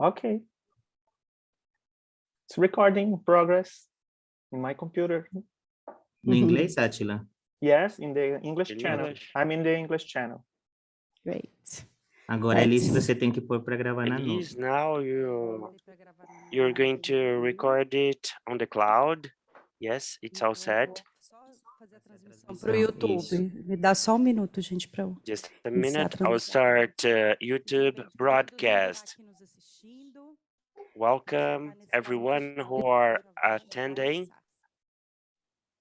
Okay. It's recording progress in my computer. No inglês, Átila? Yes, in the English In channel. English. I'm in the English channel. Great. Agora, Elise, você tem que pôr para gravar na nuvem. Elise, now you're going to record it on the cloud. Yes, it's all set. Para o YouTube. Isso. Me dá só um minuto, gente, para eu Just a iniciar a minute. I'll transmissão. start YouTube broadcast. Welcome everyone who are attending.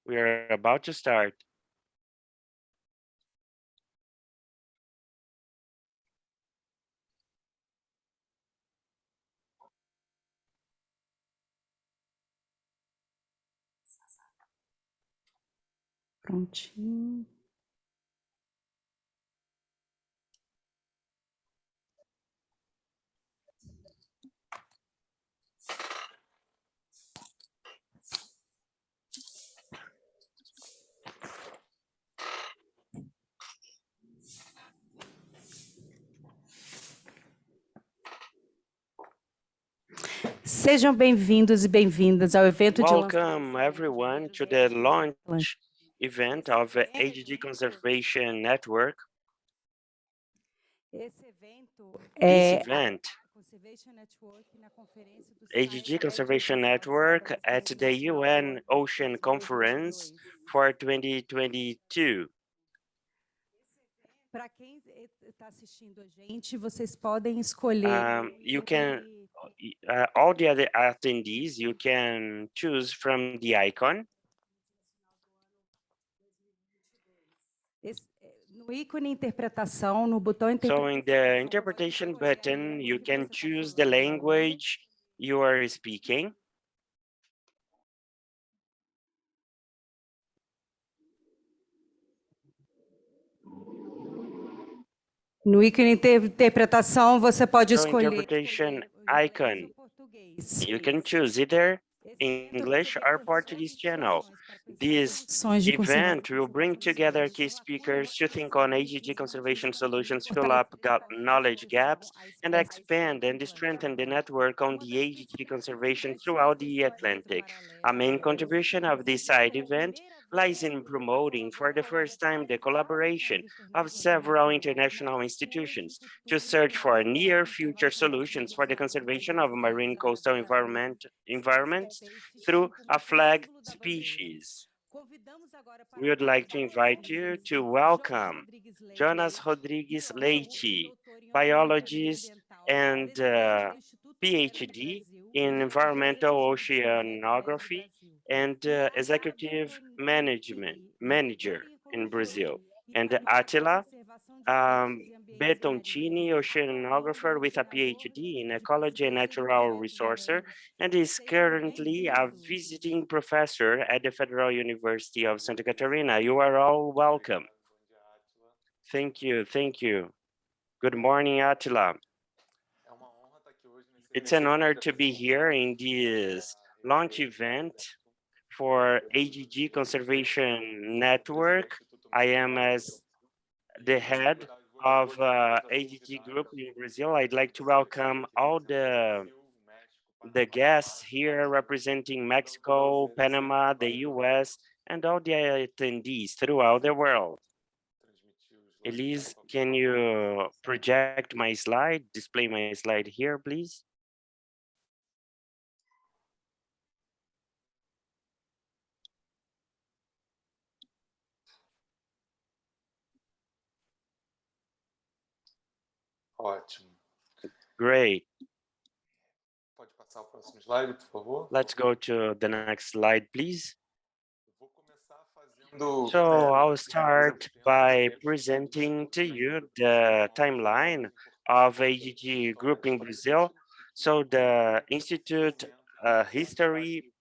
We are about to start. Prontinho. Sejam bem-vindos e bem-vindas ao evento de Welcome everyone to the launch event of AGG Conservation Network. Esse evento This event, AGG Conservation Network at the UN Ocean Conference for 2022. Para quem está assistindo a gente, vocês podem escolher. All the other attendees, you can choose from the icon. No ícone interpretação, no botão So in the interpretação, interpretation button, you can choose the language you are speaking. No ícone interpretação, você pode So escolher. interpretation icon, you can choose either English or Portuguese channel. This event will bring together key speakers to think on AGG conservation solutions, fill up knowledge gaps, and expand and strengthen the network on the AGG conservation throughout the Atlantic. A main contribution of this side event lies in promoting for the first time the collaboration of several international institutions to search for near future solutions for the conservation of marine coastal environments through a flag species. We would like to invite you to welcome Jonas Rodrigues Leite, biologist and PhD in environmental oceanography and executive manager in Brazil, and Attila Bertoncini, oceanographer with a PhD in ecology and natural resources, and is currently a visiting professor at the Federal University of Santa Catarina. You are all welcome. Thank you, thank you. Good morning, Attila. It's an honor to be here in this launch event for AGG Conservation Network. I am as the head of AGG Group in Brazil. I'd like to welcome all the guests here representing Mexico, Panama, the US, and all the attendees throughout the world. Elise, can you project my slide, display my slide here, please? Ótimo. Great. Pode passar o próximo slide, por favor? Let's go to the next slide, please. Vou começar fazendo, So I'll start by presenting to you the timeline of AGG Group in Brazil. So the Institute history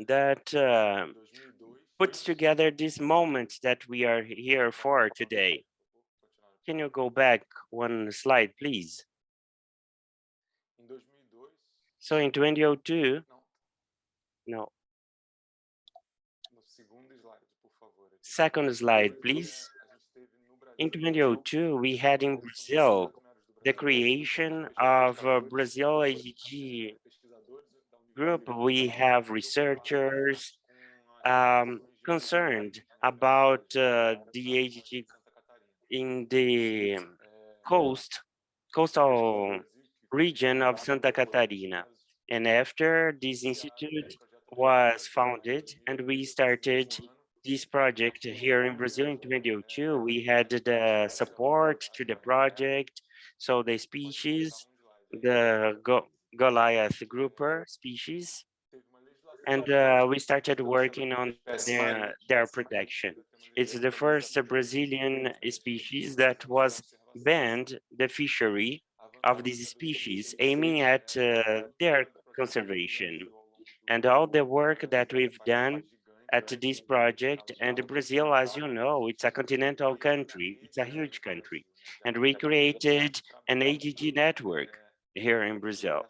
that puts together this moment that we are here for today. Can you go back one slide, please? Em 2002, So in 2002, no, no segundo slide, por favor. second slide, please. A gente teve no Brasil In 2002, we had in Brazil the creation of Brazil AGG group, we have researchers concerned about the AGG in the coastal region of Santa Catarina. And after this institute was founded and we started this project here in Brazil in 2002, we had the support to the project. So the species, the Goliath grouper species, and we started working on their protection. It's the first Brazilian species that was banned the fishery of these species, aiming at their conservation. And all the work that we've done at this project, and Brazil, as you know, it's a continental country, it's a huge country, and we created an AGG network here in Brazil.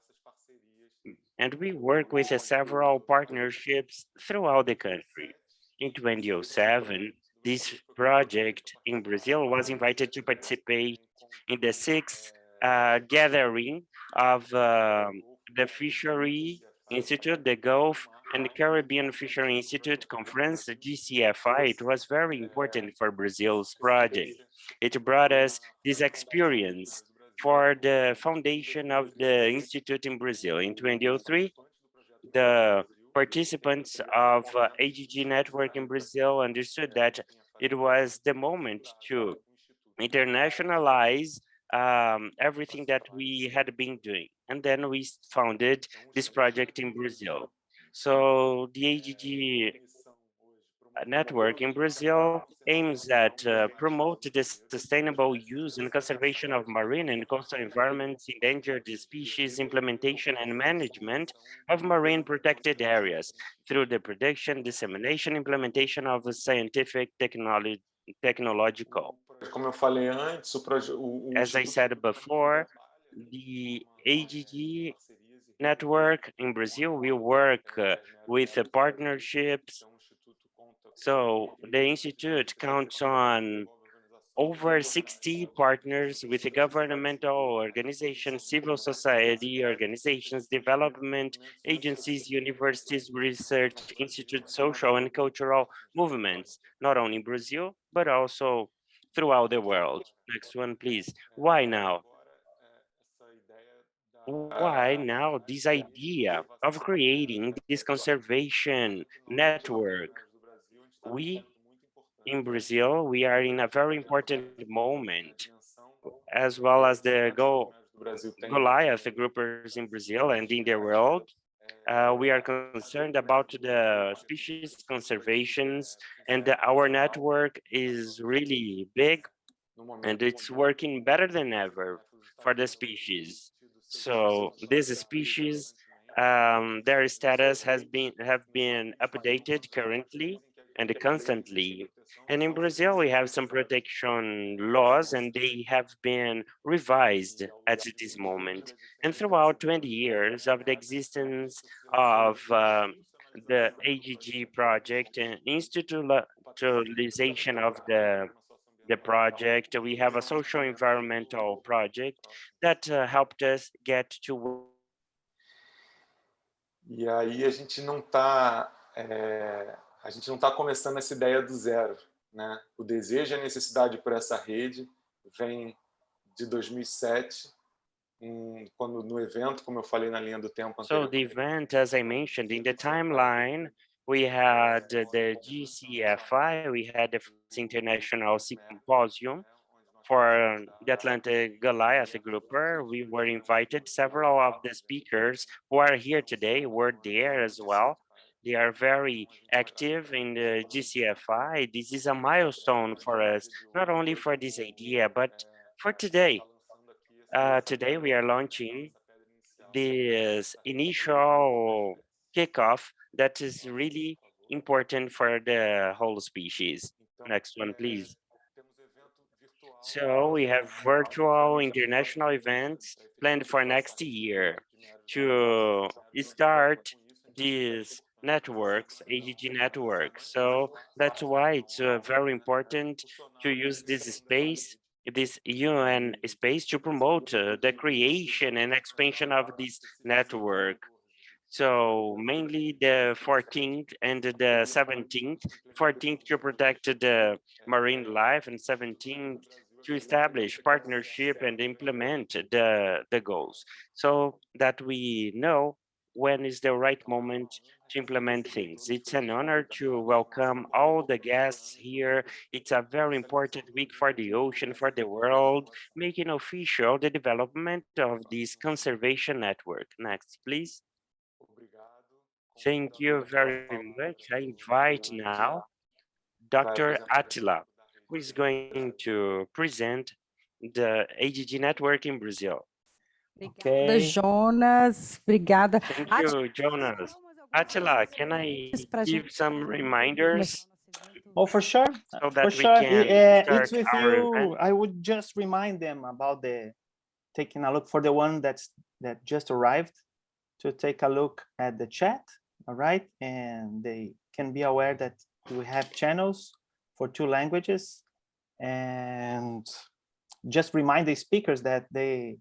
And we work with several partnerships throughout the country. In 2007, this project in Brazil was invited to participate in the sixth gathering of the Fishery Institute, the Gulf and Caribbean Fishery Institute Conference, the GCFI. It was very important for Brazil's project. It brought us this experience for the foundation of the institute in Brazil. In 2003, the participants of AGG network in Brazil understood that it was the moment to internationalize everything that we had been doing. And then we founded this project in Brazil. So the AGG network in Brazil aims at promote the sustainable use and conservation of marine and coastal environments, endangered species, implementation and management of marine protected areas through the production, dissemination, implementation of scientific technological. Como eu falei antes, As I said before, the AGG network in Brazil will work with partnerships. So the Institute counts on over 60 partners with governmental organizations, civil society organizations, development agencies, universities, research institutes, social and cultural movements, not only in Brazil, but also throughout the world. Next one, please. Why now? Why now this idea of creating this conservation network? We in Brazil, we are in a very important moment, as well as the Goliath groupers in Brazil and in the world. We are concerned about the species conservations, and our network is really big, and it's working better than ever for the species. So these species, their status have been updated currently and constantly. And in Brazil, we have some protection laws, and they have been revised at this moment. And throughout 20 years of the existence of the AGG project and institutionalization of the project, we have a social environmental project that helped us get to. E aí a gente não está começando essa ideia do zero, né? O desejo e a necessidade por essa rede vem de 2007, quando no evento, como eu falei na linha do tempo anterior. So the event, as I mentioned in the timeline, we had the GCFI, we had the first international symposium for the Atlantic Goliath Grouper. We were invited. Several of the speakers who are here today were there as well. They are very active in the GCFI. This is a milestone for us, not only for this idea, but for today. Today we are launching this initial kickoff that is really important for the whole species. Next one, please. So we have virtual international events planned for next year to start these networks, AGG networks. So that's why it's very important to use this space this UN space to promote the creation and expansion of this network. So mainly the 14th and the 17th, 14th to protect the marine life and 17th to establish partnership and implement the goals so that we know when is the right moment to implement things. It's an honor to welcome all the guests here. It's a very important week for the ocean, for the world, making official the development of this conservation network. Next, please. Thank you very much. I invite now Dr. Attila, who is going to present the AGG network in Brazil. Obrigada, Jonas. Obrigada. Thank you, Jonas. Attila, can I give some reminders Oh, for sure. so For that we sure. can It's start with our you. event? I would just remind them about taking a look for the one that just arrived, to take a look at the chat. All right. And they can be aware that we have channels for 2 languages, and just remind the speakers that they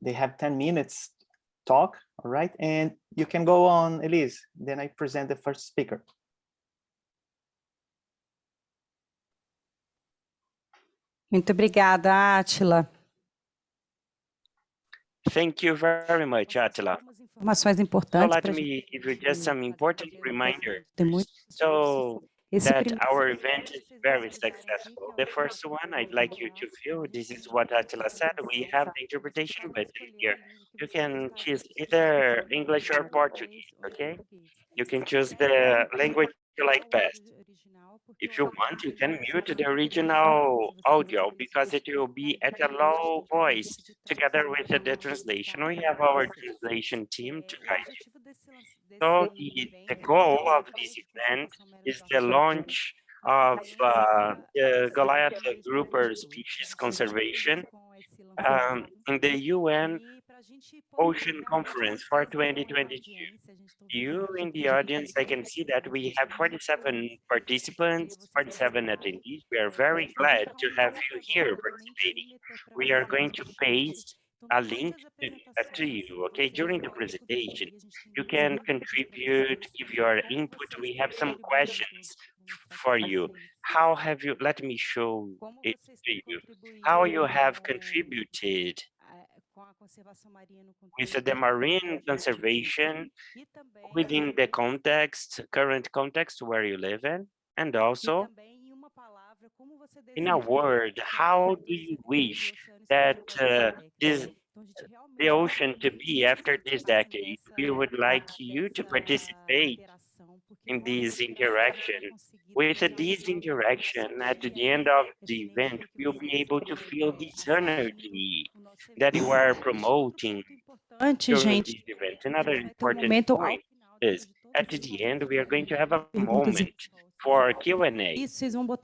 have 10 minutes talk. All right. And you can go on, Elise. Then I present the first speaker. Muito obrigada, Attila. Thank you very much, Attila. Informações So importantes let para me give you just some important reminders so esse that primeiro our event is very successful. The first one, I'd like you to feel, this is what Attila said, we have the interpretation button here. You can choose either English or Portuguese, okay? You can choose the language you like best. If you want, you can mute the original audio because it will be at a low voice together with the translation. We have our translation team to guide you. So the goal of this event is the launch of the Goliath Grouper species conservation in the UN Ocean Conference for 2022. You in the audience, I can see that we have 47 participants, 47 attendees. We are very glad to have you here participating. We are going to paste a link to you, okay? During the presentation, you can contribute, give your input. We have some questions for you. How have you, let me show it to you, how you have contributed with the marine conservation within the context, current context where you live in, and also in a word, how do you wish that the ocean to be after this decade? We would like you to participate in this interaction. With this interaction, at the end of the event, we'll be able to feel this energy that you are promoting during this event. Another important point is, at the end, we are going to have a moment for Q&A.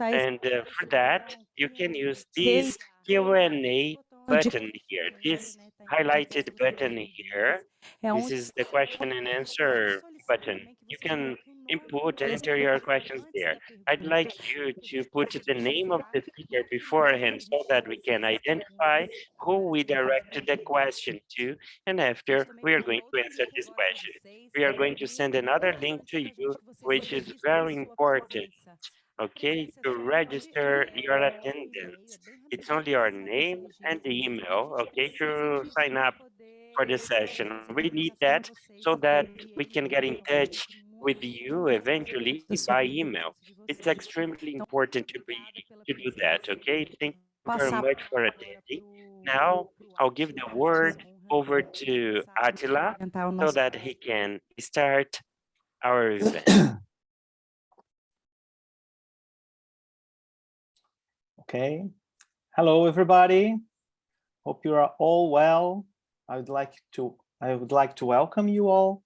And for that, you can use this Q&A button here, this highlighted button here. This is the question and answer button. You can enter your questions there. I'd like you to put the name of the speaker beforehand so that we can identify who we directed the question to, and after we are going to answer this question. We are going to send another link to you, which is very important, okay, to register your attendance. It's only your name and the email, okay, to sign up for the session. We need that so that we can get in touch with you eventually by email. It's extremely important to do that, okay? Thank you very much for attending. Now, I'll give the word over to Attila so that he can start our event. Okay. Hello, everybody. Hope you are all well. I would like to welcome you all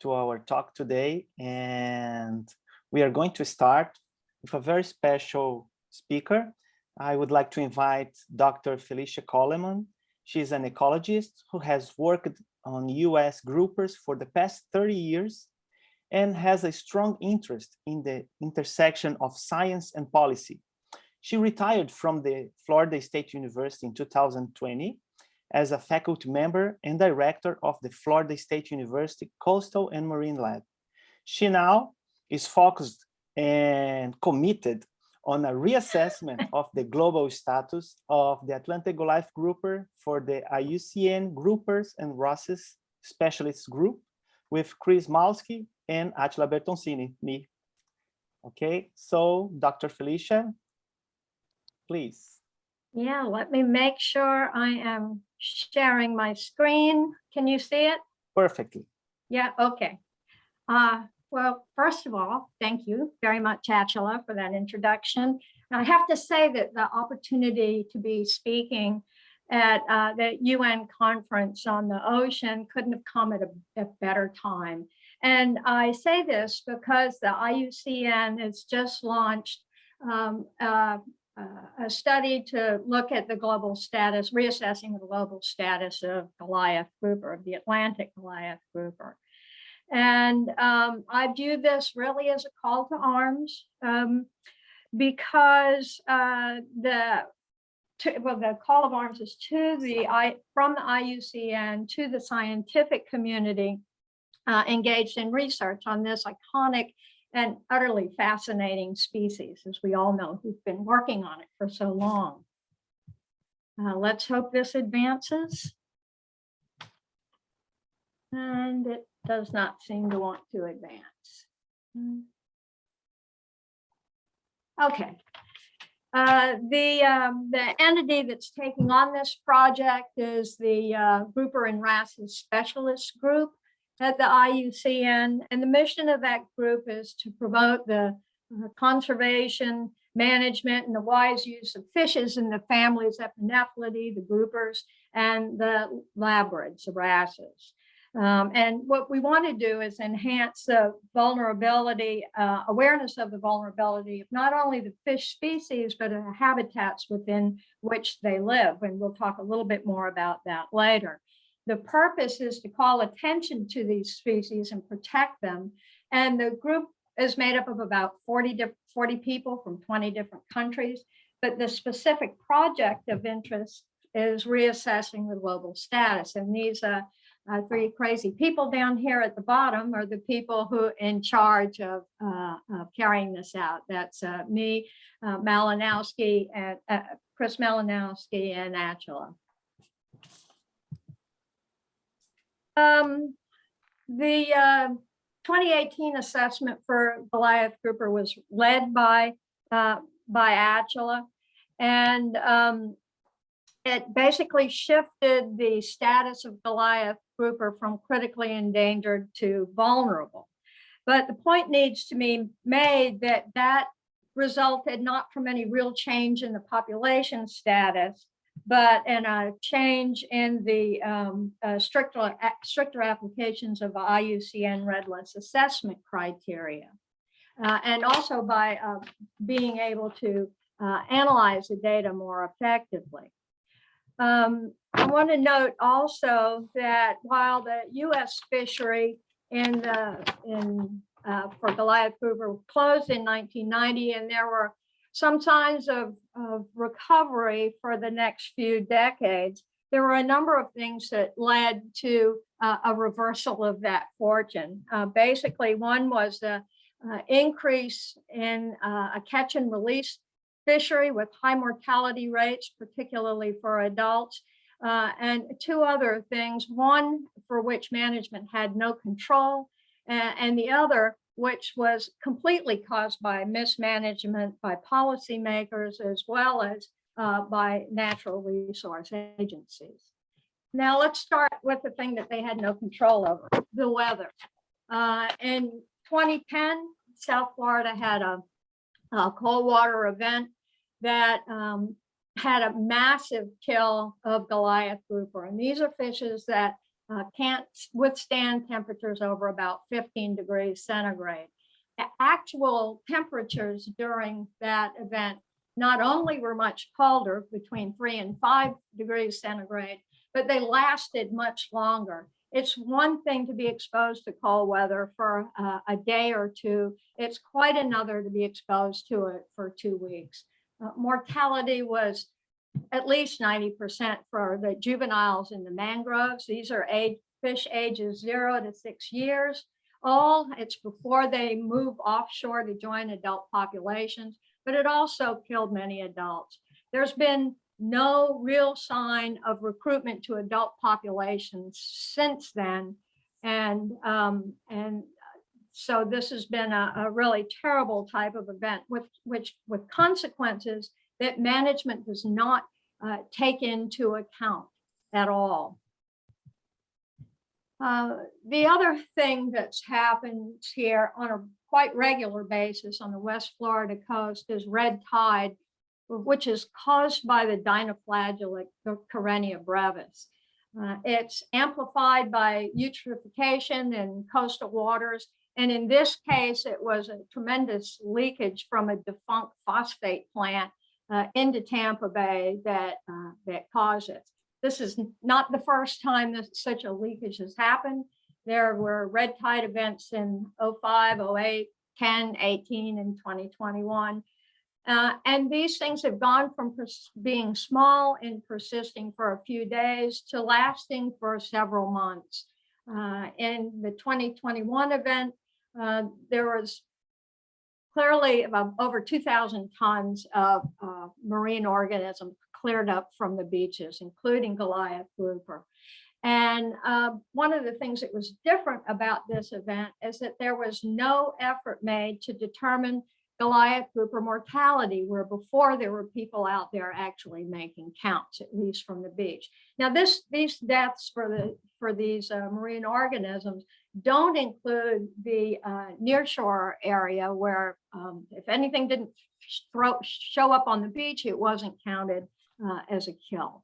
to our talk today, and we are going to start with a very special speaker. I would like to invite Dr. Felicia Coleman. She's an ecologist who has worked on US groupers for the past 30 years and has a strong interest in the intersection of science and policy. She retired from the Florida State University in 2020 as a faculty member and director of the Florida State University Coastal and Marine Lab. She now is focused and committed on a reassessment of the global status of the Atlantic Goliath Grouper for the IUCN Groupers and Rosses Specialists Group with Chris Malski and Attila Bertoncini, me. Okay, so Dr. Felicia, please. Yeah, let me make sure I am sharing my screen. Can you see it? Perfectly. Yeah, okay. Well, first of all, thank you very much, Attila, for that introduction. And I have to say that the opportunity to be speaking at the UN conference on the ocean couldn't have come at a better time. And I say this because the IUCN has just launched a study to look at the global status, reassessing the global status of Goliath Grouper, of the Atlantic Goliath Grouper. And I view this really as a call to arms because the call of arms is from the IUCN to the scientific community engaged in research on this iconic and utterly fascinating species, as we all know, who've been working on it for so long. Let's hope this advances. And it does not seem to want to advance. Okay. The entity that's taking on this project is the Grouper and Wrasses Specialist Group at the IUCN. And the mission of that group is to promote the conservation, management, and the wise use of fishes in the families Epinephrilidae, the groupers, and the labrids, the wrasses. And what we want to do is enhance the vulnerability, awareness of the vulnerability of not only the fish species, but the habitats within which they live. And we'll talk a little bit more about that later. The purpose is to call attention to these species and protect them. And the group is made up of about 40 people from 20 different countries. But the specific project of interest is reassessing the global status. And these three crazy people down here at the bottom are the people who are in charge of carrying this out. That's me, Malinowski, and Chris Malinowski, and Attila. The 2018 assessment for Goliath Grouper was led by Attila, and it basically shifted the status of Goliath Grouper from critically endangered to vulnerable. But the point needs to be made that that resulted not from any real change in the population status, but in a change in the stricter applications of IUCN red list assessment criteria. And also by being able to analyze the data more effectively. I want to note also that while the U.S. fishery for Goliath Grouper closed in 1990, and there were some signs of recovery for the next few decades, there were a number of things that led to a reversal of that fortune. Basically, one was the increase in a catch and release fishery with high mortality rates, particularly for adults, and two other things, one for which management had no control, and the other which was completely caused by mismanagement by policymakers as well as by natural resource agencies. Now let's start with the thing that they had no control over, the weather. In 2010, South Florida had a cold water event that had a massive kill of Goliath Grouper. And these are fishes that can't withstand temperatures over about 15 degrees centigrade. Actual temperatures during that event not only were much colder, between 3 and 5 degrees centigrade, but they lasted much longer. It's one thing to be exposed to cold weather for a day or two. It's quite another to be exposed to it for 2 weeks. mortality was at least 90% for the juveniles in the mangroves. These are fish ages 0 to 6 years old. It's before they move offshore to join adult populations, but it also killed many adults. There's been no real sign of recruitment to adult populations since then. And so this has been a really terrible type of event with consequences that management does not take into account at all. The other thing that's happened here on a quite regular basis on the West Florida coast is red tide, which is caused by the dinoflagellate Carenia brevis. It's amplified by eutrophication in coastal waters. And in this case, it was a tremendous leakage from a defunct phosphate plant into Tampa Bay that caused it. This is not the first time that such a leakage has happened. There were red tide events in 05, 08, 10, 18, and 2021. And these things have gone from being small and persisting for a few days to lasting for several months. In the 2021 event, there was clearly about over 2,000 tons of marine organisms cleared up from the beaches, including Goliath grouper. And one of the things that was different about this event is that there was no effort made to determine Goliath grouper mortality, where before there were people out there actually making counts, at least from the beach. Now, these deaths for these marine organisms don't include the nearshore area where if anything didn't show up on the beach, it wasn't counted as a kill.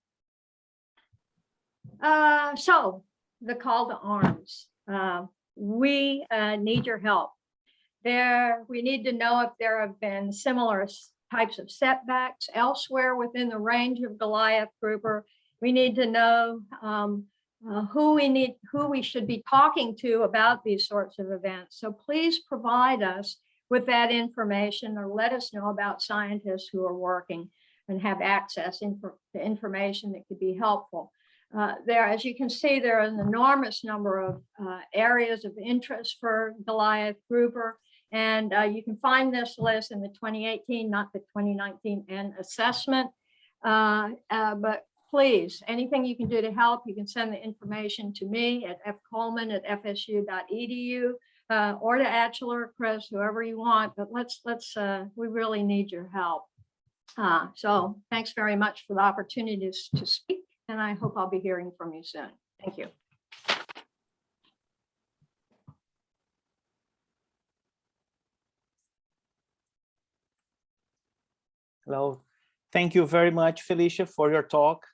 So the call to arms. We need your help. We need to know if there have been similar types of setbacks elsewhere within the range of Goliath grouper. We need to know who we should be talking to about these sorts of events. So please provide us with that information, or let us know about scientists who are working and have access to information that could be helpful. As you can see, there are an enormous number of areas of interest for Goliath grouper. And you can find this list in the 2018, not the 2019 N assessment. But please, anything you can do to help, you can send the information to me at fcoleman@fsu.edu or to Atchler, Chris, whoever you want. But we really need your help. So thanks very much for the opportunity to speak. And I hope I'll be hearing from you soon. Thank you. Hello. Thank you very much, Felicia, for your talk.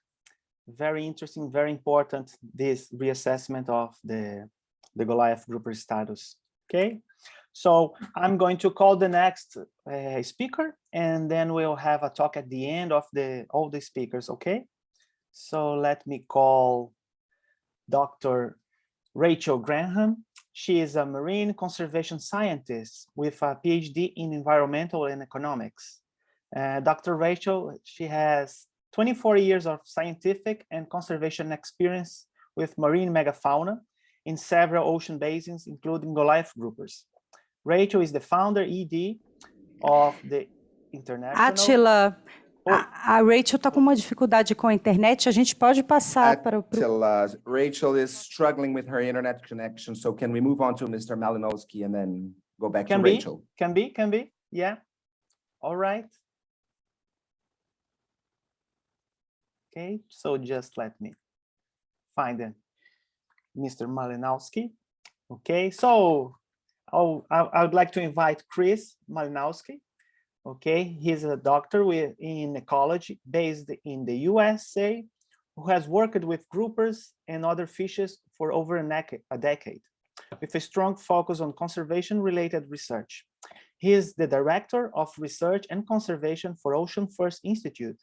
Very interesting, very important, this reassessment of the Goliath grouper status. Okay, so I'm going to call the next speaker, and then we'll have a talk at the end of all the speakers, okay? So let me call Dr. Rachel Graham. She is a marine conservation scientist with a PhD in environmental and economics. Dr. Rachel, she has 24 years of scientific and conservation experience with marine megafauna in several ocean basins, including Goliath groupers. Rachel is the founder ED of the International... Atila, a Rachel está com uma dificuldade com a internet, a gente pode passar para o... Rachel is struggling with her internet connection, so can we move on to Mr. Malinowski and then go back to Rachel? Can be, yeah. All right. Okay, so just let me find Mr. Malinowski. Okay, so I would like to invite Chris Malinowski. Okay, he's a doctor in ecology based in the USA who has worked with groupers and other fishes for over a decade with a strong focus on conservation-related research. He is the Director of Research and Conservation for Ocean First Institute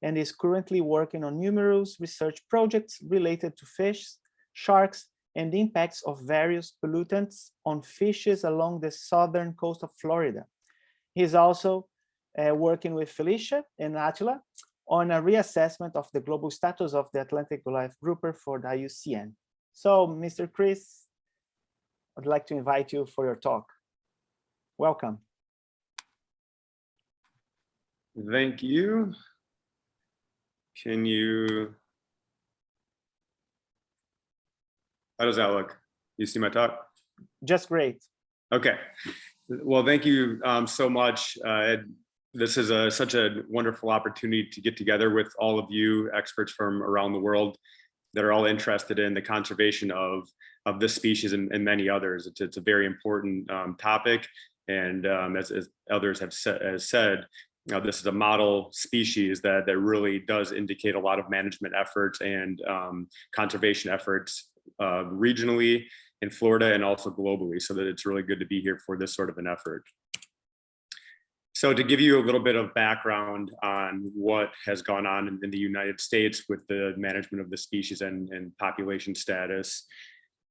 and is currently working on numerous research projects related to fish, sharks, and the impacts of various pollutants on fishes along the southern coast of Florida. He is also working with Felicia and Attila on a reassessment of the global status of the Atlantic Goliath Grouper for the IUCN. So, Mr. Chris, I'd like to invite you for your talk. Welcome. Thank you. Can you, how does that look? You see my talk? Just great. Okay. Well, thank you so much. This is such a wonderful opportunity to get together with all of you experts from around the world that are all interested in the conservation of this species and many others. It's a very important topic. And as others have said, this is a model species that really does indicate a lot of management efforts and conservation efforts regionally in Florida and also globally, so that it's really good to be here for this sort of an effort. So to give you a little bit of background on what has gone on in the United States with the management of the species and population status,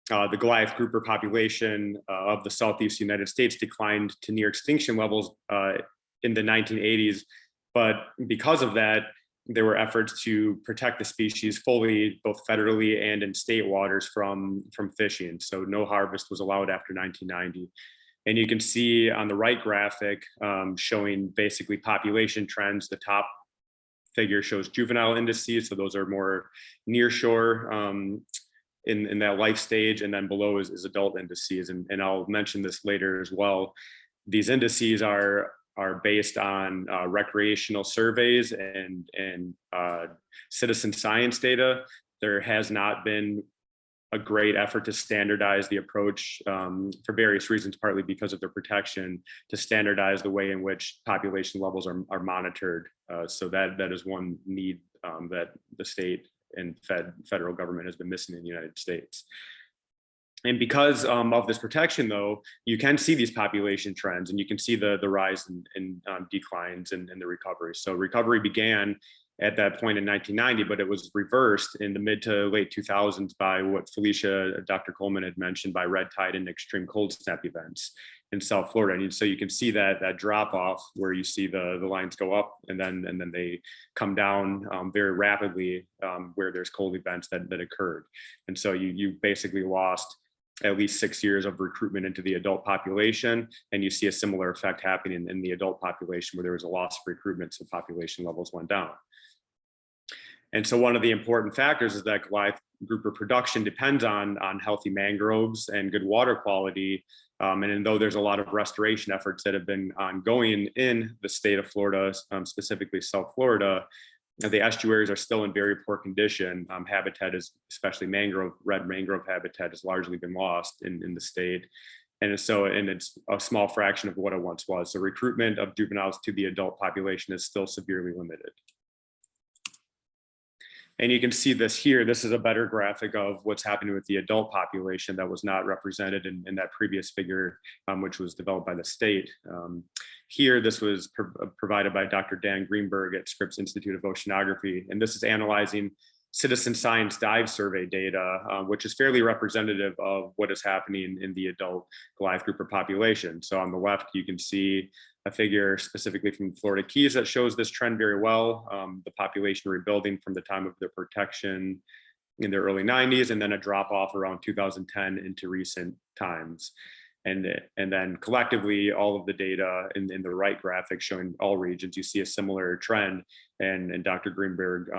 the Goliath grouper population of the Southeast United States declined to near extinction levels in the 1980s. But because of that, there were efforts to protect the species fully, both federally and in state waters from fishing. So no harvest was allowed after 1990. And you can see on the right graphic showing basically population trends. The top figure shows juvenile indices. So those are more near shore in that life stage. And then below is adult indices. And I'll mention this later as well. These indices are based on recreational surveys and citizen science data. There has not been a great effort to standardize the approach for various reasons, partly because of their protection, to standardize the way in which population levels are monitored. So that is one need that the state and federal government has been missing in the United States. And because of this protection, though, you can see these population trends and you can see the rise in declines and the recovery. So recovery began at that point in 1990, but it was reversed in the mid to late 2000s by what Felicia, Dr. Coleman had mentioned, by red tide and extreme cold snap events in South Florida. And so you can see that drop off where you see the lines go up and then they come down very rapidly where there's cold events that occurred. And so you basically lost at least 6 years of recruitment into the adult population. And you see a similar effect happening in the adult population where there was a loss of recruitment, so population levels went down. And so one of the important factors is that Goliath grouper production depends on healthy mangroves and good water quality. And though there's a lot of restoration efforts that have been ongoing in the state of Florida, specifically South Florida, the estuaries are still in very poor condition. Habitat is, especially red mangrove habitat, has largely been lost in the state. And it's a small fraction of what it once was. So recruitment of juveniles to the adult population is still severely limited. And you can see this here. This is a better graphic of what's happening with the adult population that was not represented in that previous figure, which was developed by the state. Here, this was provided by Dr. Dan Greenberg at Scripps Institute of Oceanography. And this is analyzing citizen science dive survey data, which is fairly representative of what is happening in the adult Goliath grouper population. So on the left, you can see a figure specifically from Florida Keys that shows this trend very well, the population rebuilding from the time of their protection in the early 90s, and then a drop off around 2010 into recent times. And then collectively, all of the data in the right graphic showing all regions, you see a similar trend. And Dr. Greenberg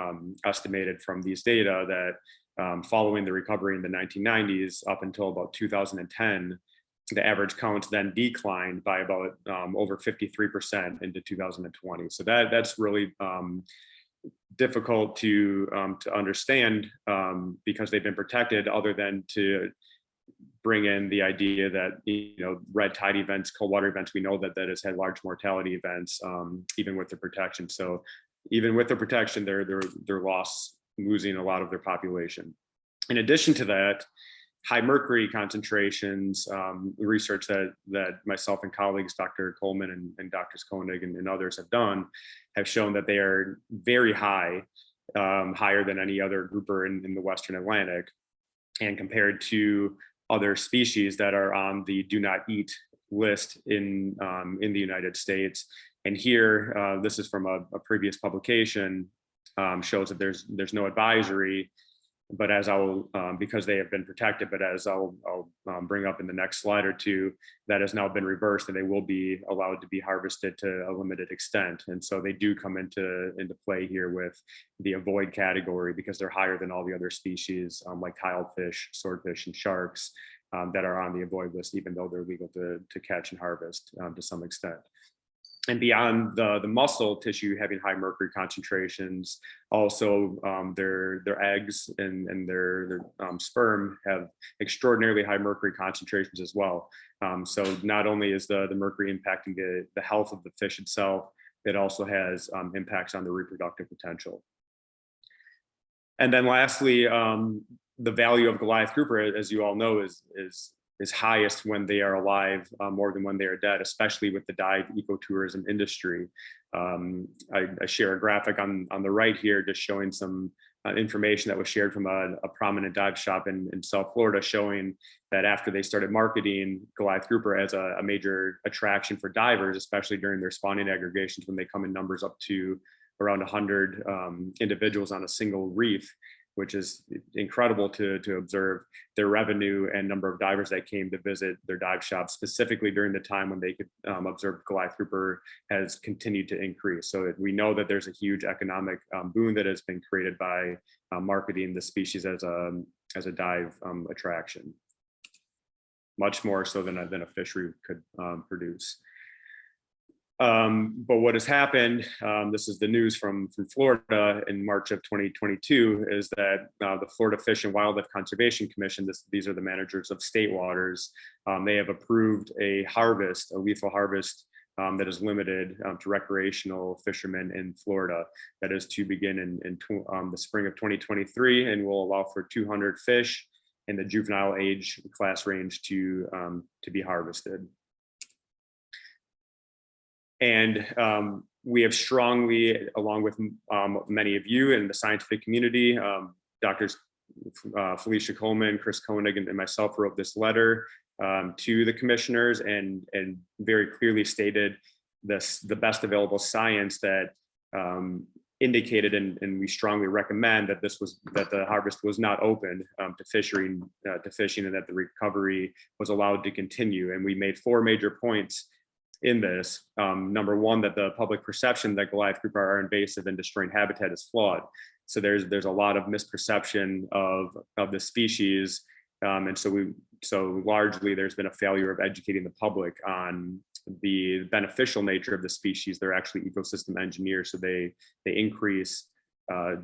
estimated from these data that following the recovery in the 1990s up until about 2010, the average counts then declined by about over 53% into 2020. So that's really difficult to understand because they've been protected, other than to bring in the idea that, red tide events, cold water events, we know that has had large mortality events, even with the protection. So even with the protection, they're losing a lot of their population. In addition to that, high mercury concentrations, research that myself and colleagues, Dr. Coleman and Drs. Koenig and others have done, have shown that they are very high, higher than any other grouper in the Western Atlantic. And compared to other species that are on the do not eat list in the United States, And here, this is from a previous publication, shows that there's no advisory, but as I'll, because they have been protected, but as I'll bring up in the next slide or two, that has now been reversed and they will be allowed to be harvested to a limited extent. And so they do come into play here with the avoid category because they're higher than all the other species like tilefish, swordfish, and sharks that are on the avoid list, even though they're legal to catch and harvest to some extent. And beyond the muscle tissue having high mercury concentrations, also their eggs and their sperm have extraordinarily high mercury concentrations as well. So not only is the mercury impacting the health of the fish itself, it also has impacts on the reproductive potential. And then lastly, the value of Goliath grouper, as you all know, is highest when they are alive more than when they are dead, especially with the dive ecotourism industry. I share a graphic on the right here, just showing some information that was shared from a prominent dive shop in South Florida, showing that after they started marketing Goliath grouper as a major attraction for divers, especially during their spawning aggregations, when they come in numbers up to around 100 individuals on a single reef, which is incredible to observe, their revenue and number of divers that came to visit their dive shops, specifically during the time when they could observe Goliath grouper, has continued to increase. So we know that there's a huge economic boon that has been created by marketing the species as a dive attraction, much more so than a fishery could produce. But what has happened, this is the news from Florida in March of 2022, is that the Florida Fish and Wildlife Conservation Commission, these are the managers of state waters, they have approved a lethal harvest that is limited to recreational fishermen in Florida. That is to begin in the spring of 2023 and will allow for 200 fish in the juvenile age class range to be harvested. And we have strongly, along with many of you in the scientific community, Drs. Felicia Coleman, Chris Koenig, and myself wrote this letter to the commissioners and very clearly stated the best available science that indicated, and we strongly recommend that the harvest was not open to fishing, and that the recovery was allowed to continue. And we made 4 major points in this. Number one, that the public perception that Goliath grouper are invasive and destroying habitat is flawed. So there's a lot of misperception of the species, and so largely there's been a failure of educating the public on the beneficial nature of the species. They're actually ecosystem engineers, so they increase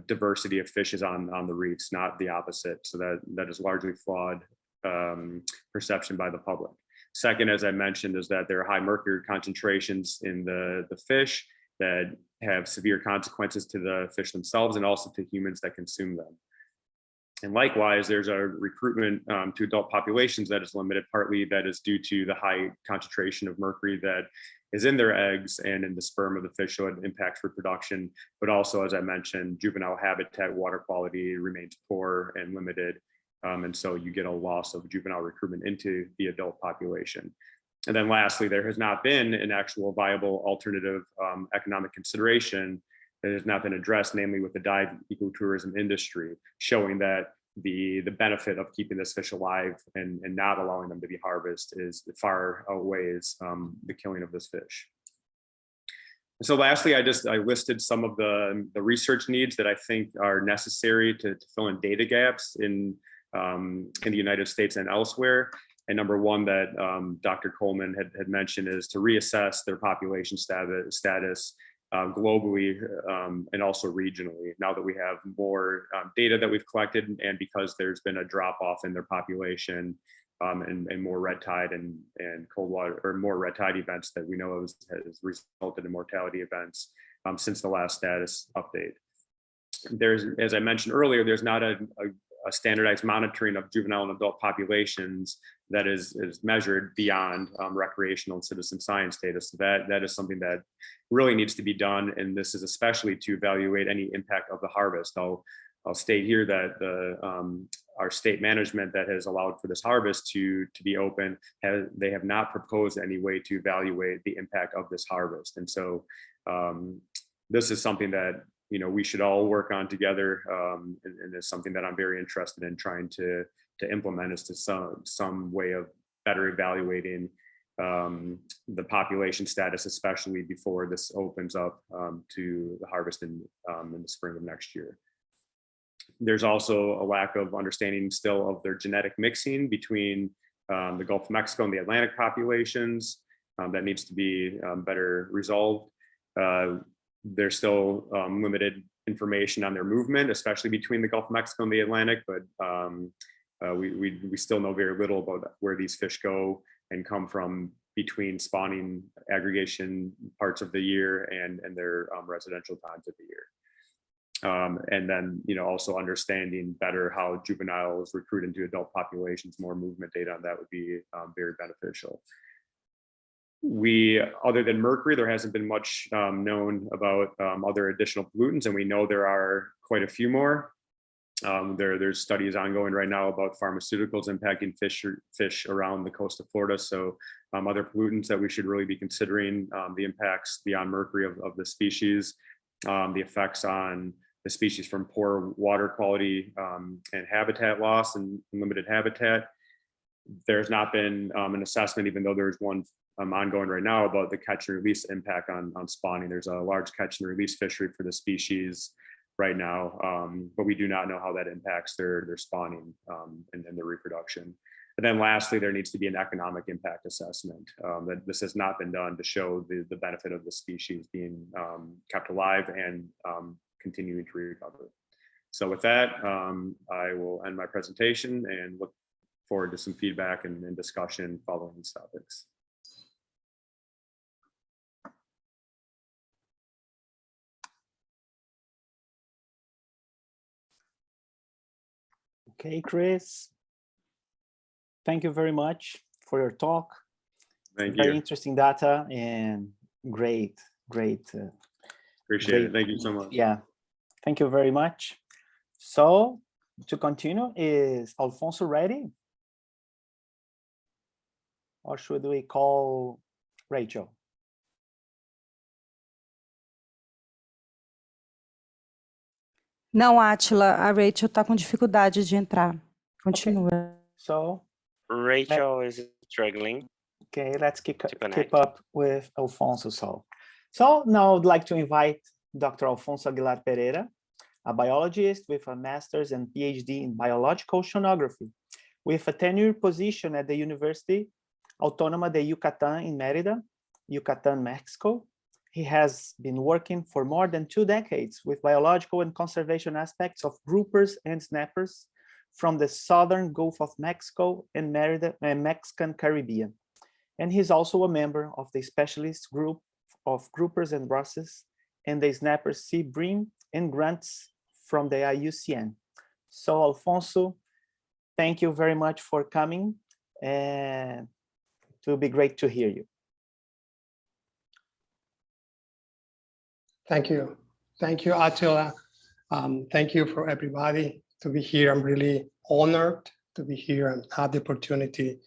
diversity of fishes on the reefs, not the opposite. So that is largely flawed perception by the public. Second, as I mentioned, is that there are high mercury concentrations in the fish that have severe consequences to the fish themselves and also to humans that consume them. And likewise, there's a recruitment to adult populations that is limited. Partly that is due to the high concentration of mercury that is in their eggs and in the sperm of the fish, so it impacts reproduction. But also, as I mentioned, juvenile habitat water quality remains poor and limited. And so you get a loss of juvenile recruitment into the adult population. And then lastly, there has not been an actual viable alternative economic consideration that has not been addressed, namely with the dive ecotourism industry, showing that the benefit of keeping this fish alive and not allowing them to be harvested is far outweighs the killing of this fish. And so lastly, I listed some of the research needs that I think are necessary to fill in data gaps in the United States and elsewhere. And number one that Dr. Coleman had mentioned is to reassess their population status globally and also regionally, now that we have more data that we've collected, and because there's been a drop off in their population and more red tide and cold water, or more red tide events that we know has resulted in mortality events since the last status update. There's, as I mentioned earlier, there's not a standardized monitoring of juvenile and adult populations that is measured beyond recreational and citizen science data. So that is something that really needs to be done. And this is especially to evaluate any impact of the harvest. I'll state here that our state management that has allowed for this harvest to be open, they have not proposed any way to evaluate the impact of this harvest. And so this is something that, you know, we should all work on together, and it's something that I'm very interested in trying to implement, is to some way of better evaluating the population status, especially before this opens up to the harvest in the spring of next year. There's also a lack of understanding still of their genetic mixing between the Gulf of Mexico and the Atlantic populations. That needs to be better resolved. There's still limited information on their movement, especially between the Gulf of Mexico and the Atlantic, but we still know very little about where these fish go and come from between spawning aggregation parts of the year and their residential times of the year. And then, you know, also understanding better how juveniles recruit into adult populations, more movement data on that would be very beneficial. Other than mercury, there hasn't been much known about other additional pollutants, and we know there are quite a few more. There's studies ongoing right now about pharmaceuticals impacting fish around the coast of Florida. So other pollutants that we should really be considering, the impacts beyond mercury of the species, the effects on the species from poor water quality and habitat loss and limited habitat. There's not been an assessment, even though there's one ongoing right now, about the catch and release impact on spawning. There's a large catch and release fishery for the species right now, but we do not know how that impacts their spawning and their reproduction. And then lastly, there needs to be an economic impact assessment. That this has not been done to show the benefit of the species being kept alive and continuing to recover. So with that, I will end my presentation and look forward to some feedback and discussion following these topics. Okay, Chris. Thank you very much for your talk. Thank Very you. interesting data and great. Appreciate it. Thank you so much. Yeah, thank you very much. So to continue, is Alfonso ready? Or should we call Rachel? Não, Átila, a Rachel está com dificuldade de entrar. Continua. So Rachel is struggling. okay, let's keep connect. up with Alfonso. So now I'd like to invite Dr. Alfonso Aguilar Pereira, a biologist with a master's and PhD in biological oceanography, with a tenure position at the University Autónoma de Yucatán in Mérida, Yucatán, Mexico. He has been working for more than 2 decades with biological and conservation aspects of groupers and snappers from the southern Gulf of Mexico and Mérida and Mexican Caribbean. And he's also a member of the specialist group of groupers and wrasses and the snappers sea bream and grunts from the IUCN. So Alfonso, thank you very much for coming, and it will be great to hear you. Thank you. Thank you, Attila. Thank you for everybody to be here. I'm really honored to be here and have the opportunity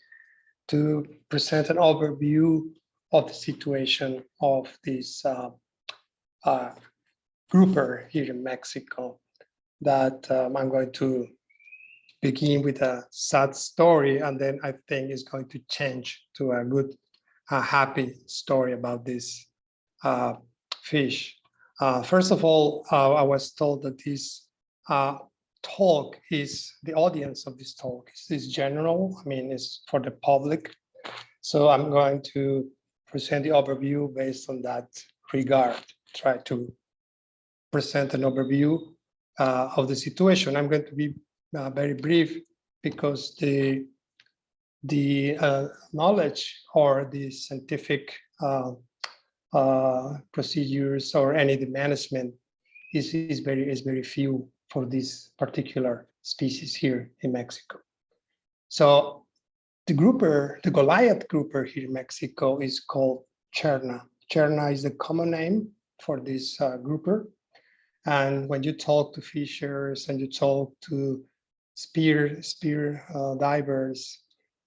to present an overview of the situation of this grouper here in Mexico. That I'm going to begin with a sad story, and then I think it's going to change to a good, happy story about this fish. First of all, I was told that this talk is, the audience of this talk is general. I mean, it's for the public. So I'm going to present the overview based on that regard, try to present an overview of the situation. I'm going to be very brief because the knowledge or the scientific procedures or any the management is very few for this particular species here in Mexico. So the grouper, the Goliath grouper here in Mexico is called Cherna. Cherna is the common name for this grouper. And when you talk to fishers and you talk to spear divers.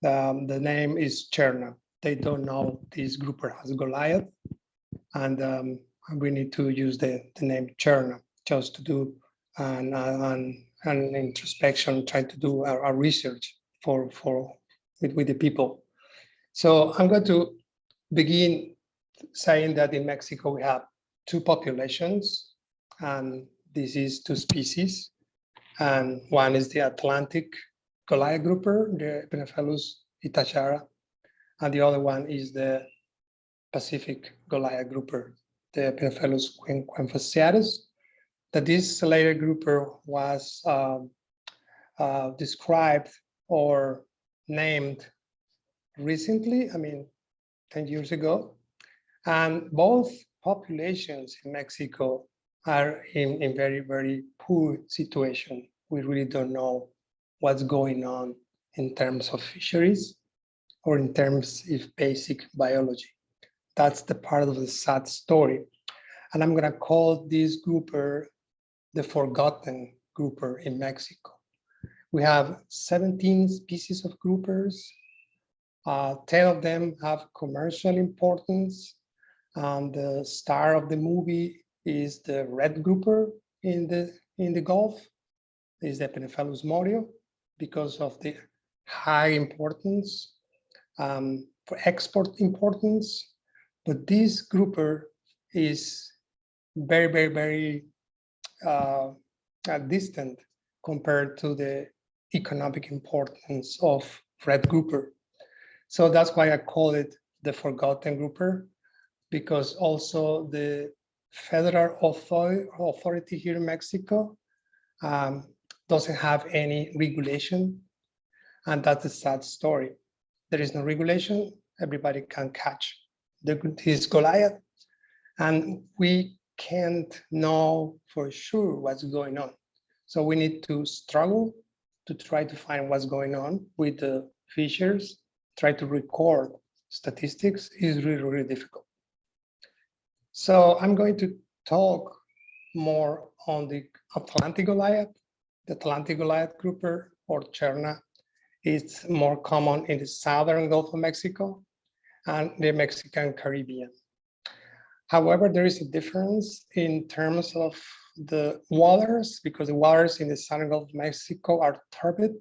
The name is Cherna. They don't know this grouper has Goliath, and we need to use the name Cherna just to do an introspection, trying to do a research with the people. So I'm going to begin saying that in Mexico we have two populations, and this is two species. And one is the Atlantic Goliath Grouper, the Epenephelus itachara, and the other one is the Pacific Goliath Grouper, the Epenephelus quenfasciatus. That this later grouper was described or named recently, I mean, 10 years ago. And both populations in Mexico are in very, very poor situation. We really don't know what's going on in terms of fisheries or in terms of basic biology. That's the part of the sad story. And I'm gonna call this grouper the forgotten grouper in Mexico. We have 17 species of groupers. 10 of them have commercial importance. And the star of the movie is the red grouper in the Gulf, is the Epenephelus morio, because of the high importance, for export importance. But this grouper is very, very, very distant compared to the economic importance of red grouper. So that's why I call it the forgotten grouper, because also the federal authority here in Mexico doesn't have any regulation, and that's a sad story. There is no regulation, everybody can catch this Goliath, and we can't know for sure what's going on. So we need to struggle to try to find what's going on with the fishers, try to record statistics is really, really difficult. So I'm going to talk more on the Atlantic Goliath. The Atlantic Goliath grouper, or Cherna, is more common in the southern Gulf of Mexico and the Mexican Caribbean. However, there is a difference in terms of the waters, because the waters in the southern Gulf of Mexico are turbid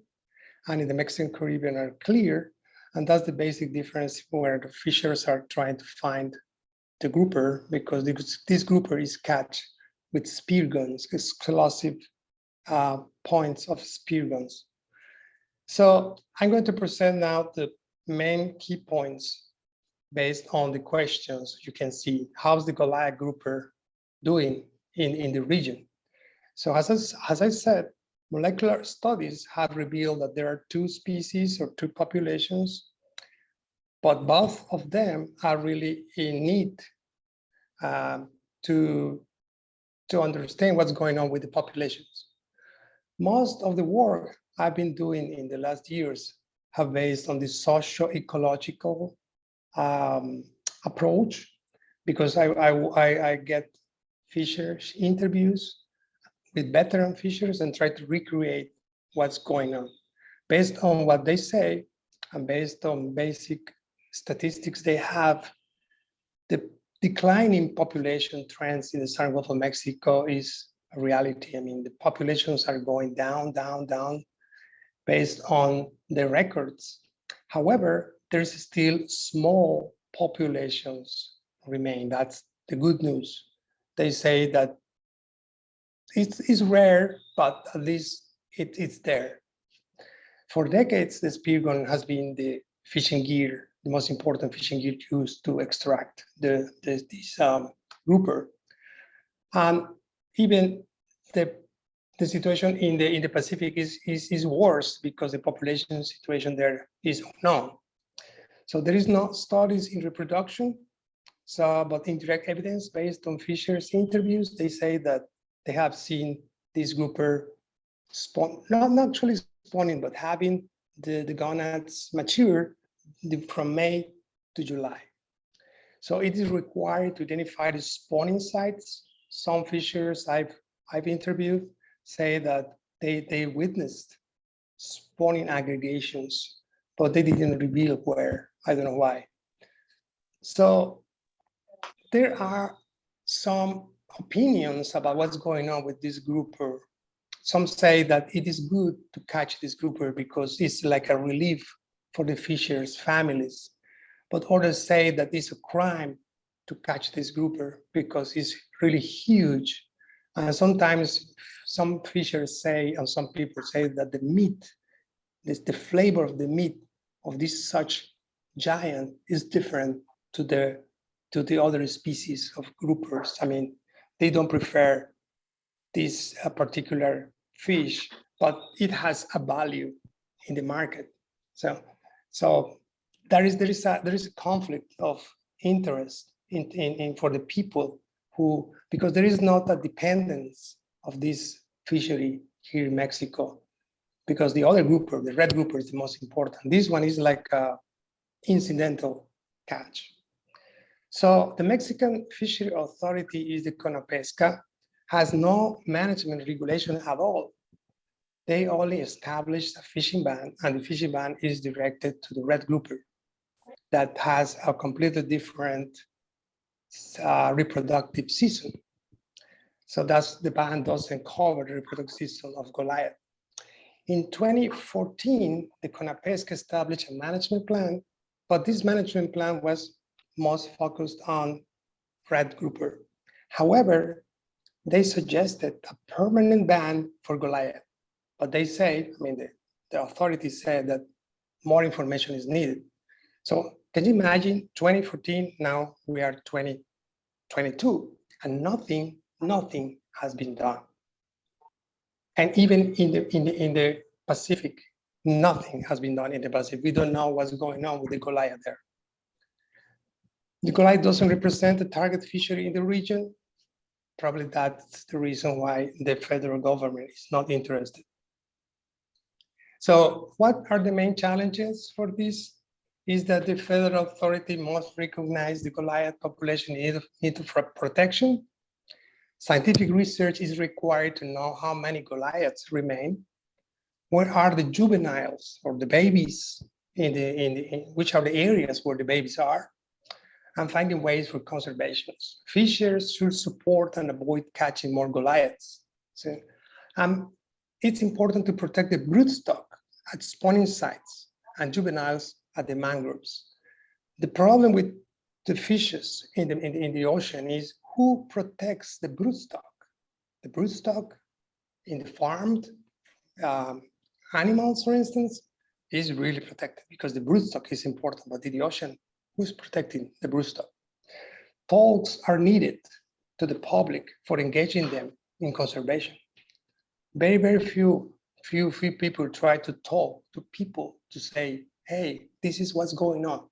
and in the Mexican Caribbean are clear. And that's the basic difference where the fishers are trying to find the grouper, because this grouper is caught with spear guns, explosive points of spear guns. So I'm going to present now the main key points based on the questions. You can see, how's the Goliath grouper doing in the region? So as I said, molecular studies have revealed that there are two species or two populations, but both of them are really in need to understand what's going on with the populations. Most of the work I've been doing in the last years have based on the socio-ecological approach, because I get fishers interviews with veteran fishers and try to recreate what's going on. Based on what they say and based on basic statistics they have, the declining population trends in the southern Gulf of Mexico is a reality. I mean, the populations are going down, down, down based on the records. However, there's still small populations remain. That's the good news. They say that it's rare, but at least it's there. For decades, the spear gun has been the fishing gear, the most important fishing gear used to extract this grouper. And even the situation in the Pacific is worse, because the population situation there is unknown. So there is no studies in reproduction, but indirect evidence based on fishers' interviews. They say that they have seen this grouper spawn, not actually spawning, but having the gonads mature from May to July. So it is required to identify the spawning sites. Some fishers I've interviewed say that they witnessed spawning aggregations, but they didn't reveal where. I don't know why. So there are some opinions about what's going on with this grouper. Some say that it is good to catch this grouper because it's like a relief for the fishers' families. But others say that it's a crime to catch this grouper because it's really huge. And sometimes some fishers say, and some people say that the meat, the flavor of the meat of this such giant is different to the other species of groupers. I mean, they don't prefer this particular fish, but it has a value in the market. So there is a conflict of interest in for the people who, because there is not a dependence of this fishery here in Mexico, because the other grouper, the red grouper, is the most important. This one is like a incidental catch. So the Mexican Fishery Authority is the CONAPESCA, has no management regulation at all. They only established a fishing ban, and the fishing ban is directed to the red grouper that has a completely different reproductive season. So that's the ban doesn't cover the reproductive season of Goliath. In 2014, the CONAPESCA established a management plan, but this management plan was most focused on red grouper. However, they suggested a permanent ban for Goliath, but they say, I mean, the authorities said that more information is needed. So can you imagine 2014, now we are 2022, and nothing has been done. And even in the Pacific, nothing has been done in the Pacific. We don't know what's going on with the Goliath there. The Goliath doesn't represent the target fishery in the region. Probably that's the reason why the federal government is not interested. So what are the main challenges for this? Is that the federal authority must recognize the Goliath population need for protection. Scientific research is required to know how many Goliaths remain. Where are the juveniles or the babies which are the areas where the babies are? And finding ways for conservation. Fishers should support and avoid catching more Goliaths. So, it's important to protect the broodstock at spawning sites and juveniles at the mangroves. The problem with the fishes in the ocean is who protects the broodstock? The broodstock in the farmed animals, for instance, is really protected because the broodstock is important, but in the ocean, who's protecting the broodstock? Talks are needed to the public for engaging them in conservation. Very few people try to talk to people to say, hey, this is what's going on.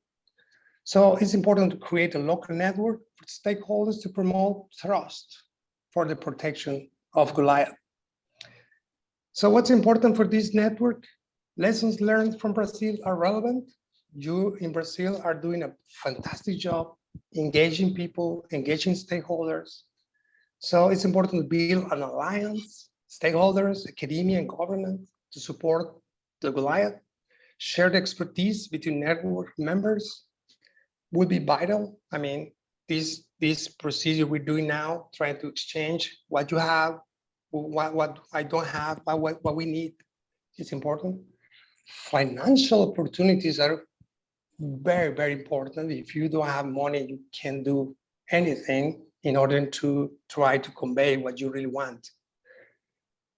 So it's important to create a local network for stakeholders to promote trust for the protection of Goliath. So what's important for this network? Lessons learned from Brazil are relevant. You in Brazil are doing a fantastic job engaging people, engaging stakeholders. So it's important to build an alliance, stakeholders, academia, and government to support the Goliath. Shared expertise between network members would be vital. I mean, this procedure we're doing now, trying to exchange what you have, what I don't have, what we need, is important. Financial opportunities are very important. If you don't have money, you can't do anything in order to try to convey what you really want.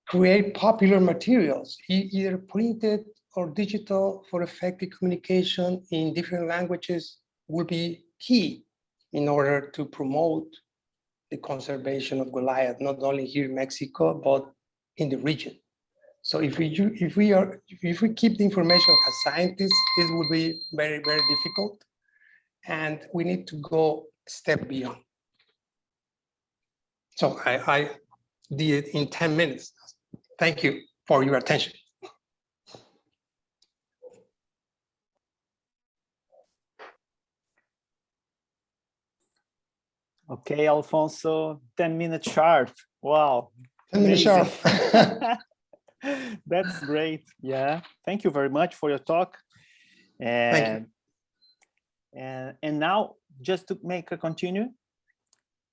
Create popular materials, either printed or digital, for effective communication in different languages will be key in order to promote the conservation of Goliath, not only here in Mexico, but in the region. So if we keep the information as scientists, it will be very difficult, and we need to go a step beyond. So I did it in 10 minutes. Thank you for your attention. Okay, Alfonso, 10 minutes sharp. Wow. 10 minutes sharp. That's great. Yeah. Thank you very much for your talk. Thank you. And now, just to make a continue,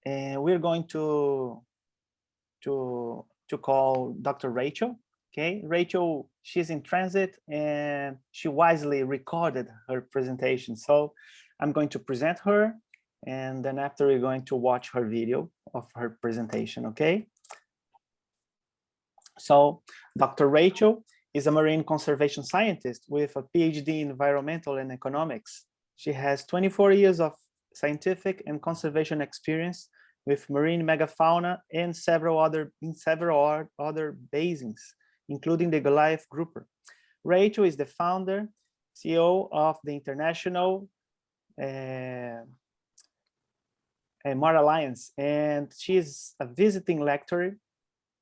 we're going to call Dr. Rachel. Okay, Rachel, she's in transit and she wisely recorded her presentation. So I'm going to present her, and then after we're going to watch her video of her presentation, okay? So Dr. Rachel is a marine conservation scientist with a PhD in environmental and economics. She has 24 years of scientific and conservation experience with marine megafauna and several other basins, including the Goliath Grouper. Rachel is the founder, CEO of the International Mar Alliance, and she is a visiting lecturer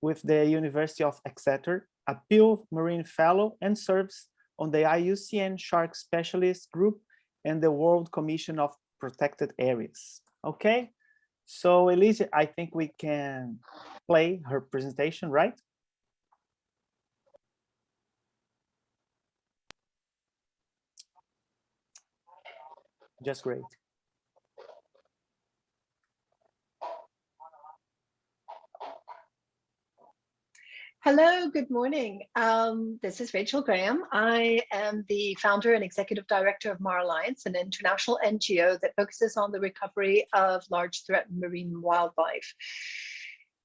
with the University of Exeter, a Peale Marine Fellow, and serves on the IUCN Shark Specialist Group and the World Commission of Protected Areas. Okay, so Elise, I think we can play her presentation, right? Just great. Hello, good morning. This is Rachel Graham. I am the founder and executive director of Mar Alliance, an international NGO that focuses on the recovery of large threatened marine wildlife,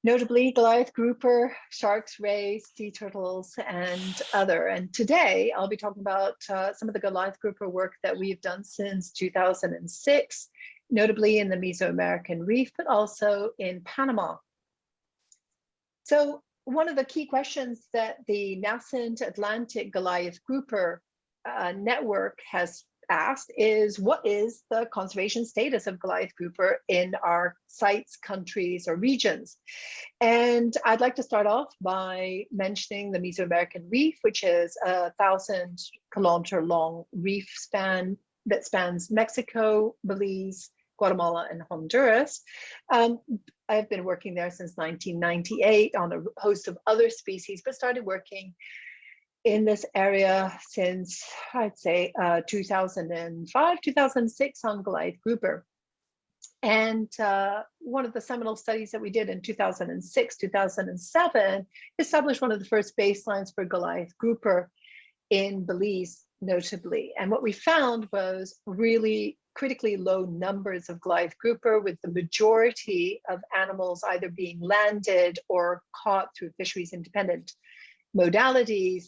notably Goliath grouper, sharks, rays, sea turtles, and other. And today I'll be talking about some of the Goliath grouper work that we've done since 2006, notably in the Mesoamerican Reef, but also in Panama. So one of the key questions that the nascent Atlantic Goliath Grouper network has asked is, what is the conservation status of Goliath Grouper in our sites, countries, or regions? And I'd like to start off by mentioning the Mesoamerican Reef, which is a 1,000-kilometer long reef span that spans Mexico, Belize, Guatemala, and Honduras. I've been working there since 1998 on a host of other species, but started working in this area since, I'd say, 2005, 2006 on Goliath Grouper. And one of the seminal studies that we did in 2006, 2007 established one of the first baselines for Goliath Grouper in Belize, notably. And what we found was really critically low numbers of Goliath grouper, with the majority of animals either being landed or caught through fisheries independent modalities,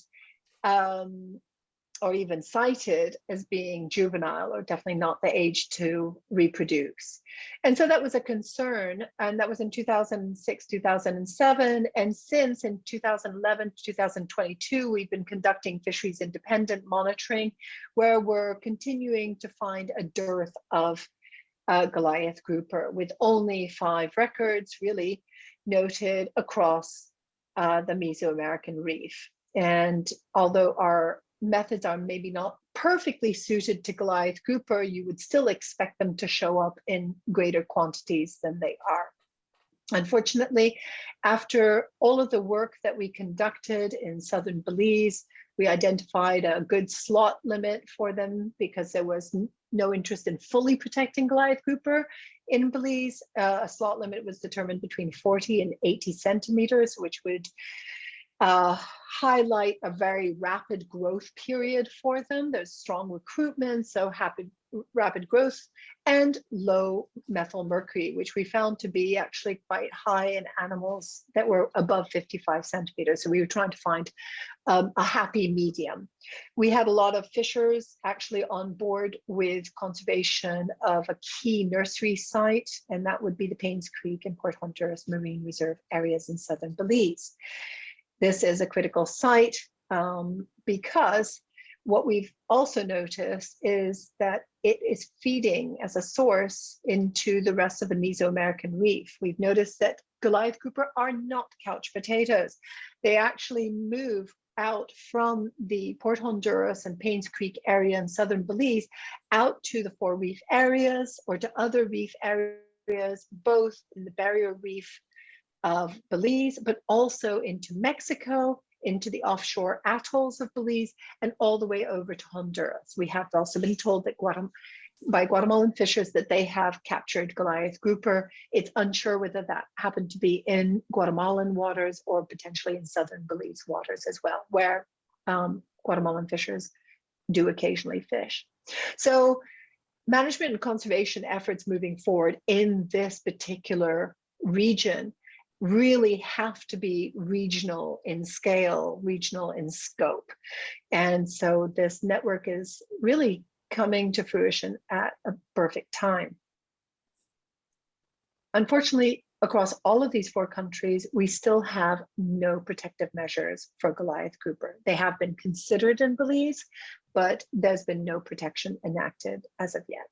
or even cited as being juvenile, or definitely not the age to reproduce. And so that was a concern, and that was in 2006, 2007. And since in 2011 to 2022, we've been conducting fisheries independent monitoring, where we're continuing to find a dearth of Goliath grouper, with only 5 records really noted across the Mesoamerican Reef. And although our methods are maybe not perfectly suited to Goliath grouper, you would still expect them to show up in greater quantities than they are. Unfortunately, after all of the work that we conducted in southern Belize, we identified a good slot limit for them because there was no interest in fully protecting Goliath grouper in Belize. A slot limit was determined between 40 and 80 centimeters, which would highlight a very rapid growth period for them. There's strong recruitment, so rapid growth, and low methyl mercury, which we found to be actually quite high in animals that were above 55 centimeters. So we were trying to find a happy medium. We had a lot of fishers actually on board with conservation of a key nursery site, and that would be the Paynes Creek and Port Honduras Marine Reserve areas in southern Belize. This is a critical site because what we've also noticed is that it is feeding as a source into the rest of the Mesoamerican Reef. We've noticed that Goliath grouper are not couch potatoes. They actually move out from the Port Honduras and Paynes Creek area in southern Belize out to the 4 reef areas or to other reef areas, both in the barrier reef of Belize, but also into Mexico into the offshore atolls of Belize and all the way over to Honduras. We have also been told that by Guatemalan fishers that they have captured Goliath grouper. It's unsure whether that happened to be in Guatemalan waters or potentially in southern Belize waters as well, where Guatemalan fishers do occasionally fish. So management and conservation efforts moving forward in this particular region really have to be regional in scale, regional in scope. And so this network is really coming to fruition at a perfect time. Unfortunately, across all of these 4 countries, we still have no protective measures for Goliath grouper. They have been considered in Belize, but there's been no protection enacted as of yet.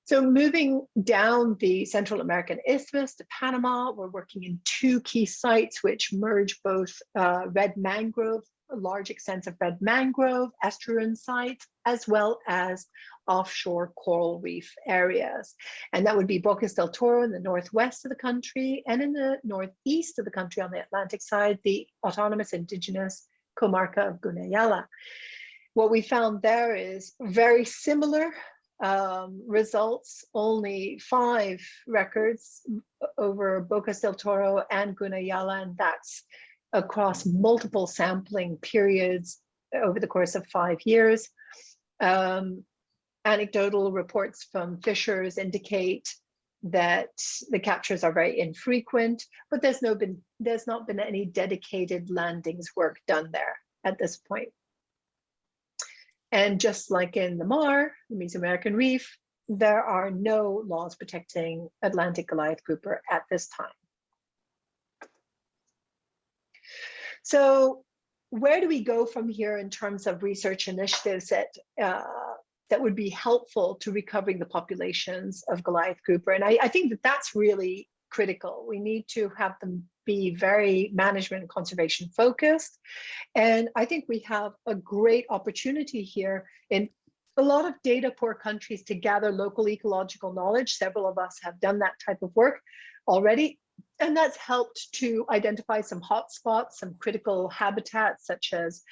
So moving down the Central American Isthmus to Panama, we're working in 2 key sites which merge both red mangrove, large extents of red mangrove, estuarine sites, as well as offshore coral reef areas. And that would be Bocas del Toro in the northwest of the country, and in the northeast of the country on the Atlantic side, the autonomous indigenous comarca of Gunayala. What we found there is very similar results, only 5 records over Bocas del Toro and Gunayala, and that's across multiple sampling periods over the course of 5 years. Anecdotal reports from fishers indicate that the captures are very infrequent, but there's not been any dedicated landings work done there at this point. And just like in the Mar, the Mesoamerican Reef, there are no laws protecting Atlantic Goliath grouper at this time. So where do we go from here in terms of research initiatives that would be helpful to recovering the populations of Goliath grouper? And I think that that's really critical. We need to have them be very management and conservation focused. And I think we have a great opportunity here in a lot of data poor countries to gather local ecological knowledge. Several of us have done that type of work already. And that's helped to identify some hotspots, some critical habitats, such as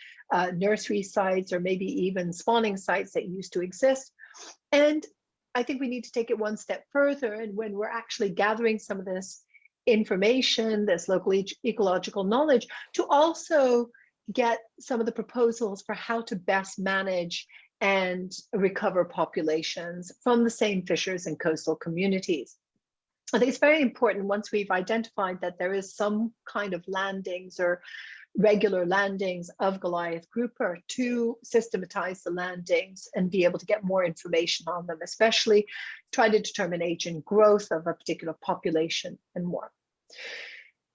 nursery sites or maybe even spawning sites that used to exist. And I think we need to take it one step further. And when we're actually gathering some of this information, this local ecological knowledge, to also get some of the proposals for how to best manage and recover populations from the same fishers and coastal communities. I think it's very important, once we've identified that there is some kind of landings or regular landings of Goliath grouper, to systematize the landings and be able to get more information on them, especially try to determine age and growth of a particular population and more.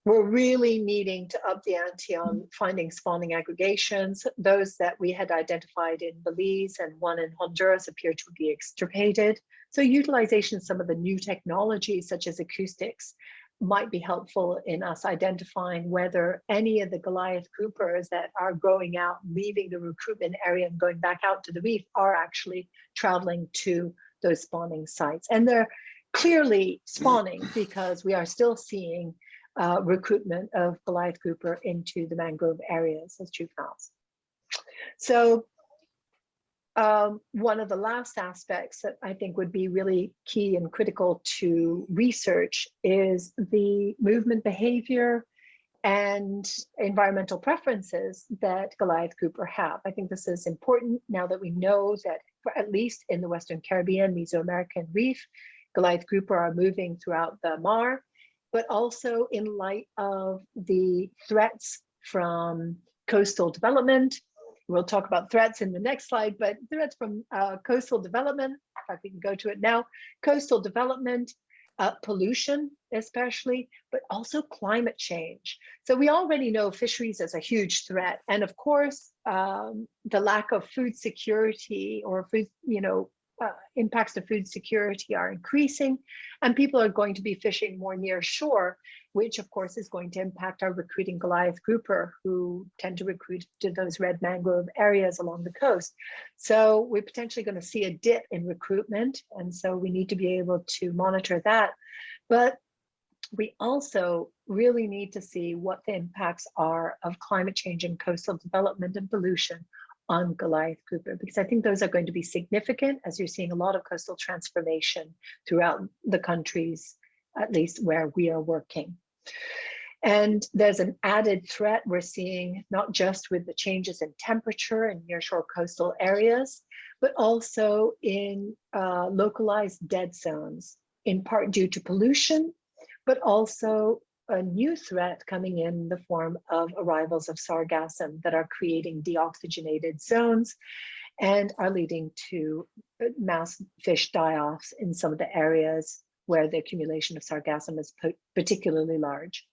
We're really needing to up the ante on finding spawning aggregations. Those that we had identified in Belize and one in Honduras appear to be extirpated. So utilization of some of the new technologies, such as acoustics, might be helpful in us identifying whether any of the Goliath groupers that are growing out, leaving the recruitment area and going back out to the reef, are actually traveling to those spawning sites. And they're clearly spawning because we are still seeing recruitment of Goliath grouper into the mangrove areas as juveniles. So one of the last aspects that I think would be really key and critical to research is the movement behavior and environmental preferences that Goliath grouper have. I think this is important now that we know that, for at least in the Western Caribbean, Mesoamerican Reef, Goliath grouper are moving throughout the Mar, but also in light of the threats from coastal development. We'll talk about threats in the next slide, but threats from coastal development, if we can go to it now, coastal development, pollution especially, but also climate change. So we already know fisheries as a huge threat. And of course, the lack of food security or food, impacts to food security are increasing, and people are going to be fishing more near shore, which of course is going to impact our recruiting Goliath grouper, who tend to recruit to those red mangrove areas along the coast. So we're potentially going to see a dip in recruitment, and so we need to be able to monitor that. But we also really need to see what the impacts are of climate change and coastal development and pollution on Goliath grouper, because I think those are going to be significant as you're seeing a lot of coastal transformation throughout the countries, at least where we are working. And there's an added threat we're seeing, not just with the changes in temperature in nearshore coastal areas, but also in localized dead zones, in part due to pollution, but also a new threat coming in the form of arrivals of sargassum that are creating deoxygenated zones and are leading to mass fish die-offs in some of the areas where the accumulation of sargassum is particularly large.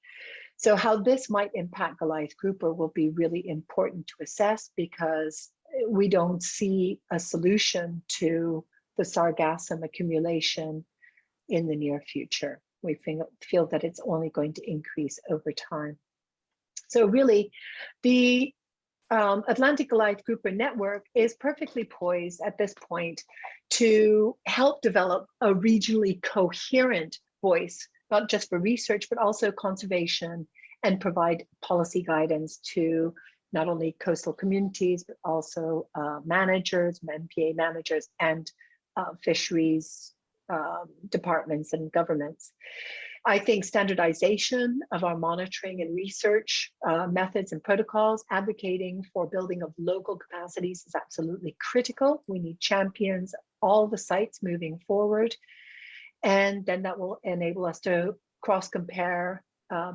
So how this might impact Goliath grouper will be really important to assess, because we don't see a solution to the sargassum accumulation in the near future. We feel that it's only going to increase over time. So really, the Atlantic Goliath Grouper network is perfectly poised at this point to help develop a regionally coherent voice, not just for research, but also conservation, and provide policy guidance to not only coastal communities, but also managers, MPA managers, and fisheries departments and governments. I think standardization of our monitoring and research methods and protocols, advocating for building of local capacities is absolutely critical. We need champions, all the sites moving forward. And then that will enable us to cross-compare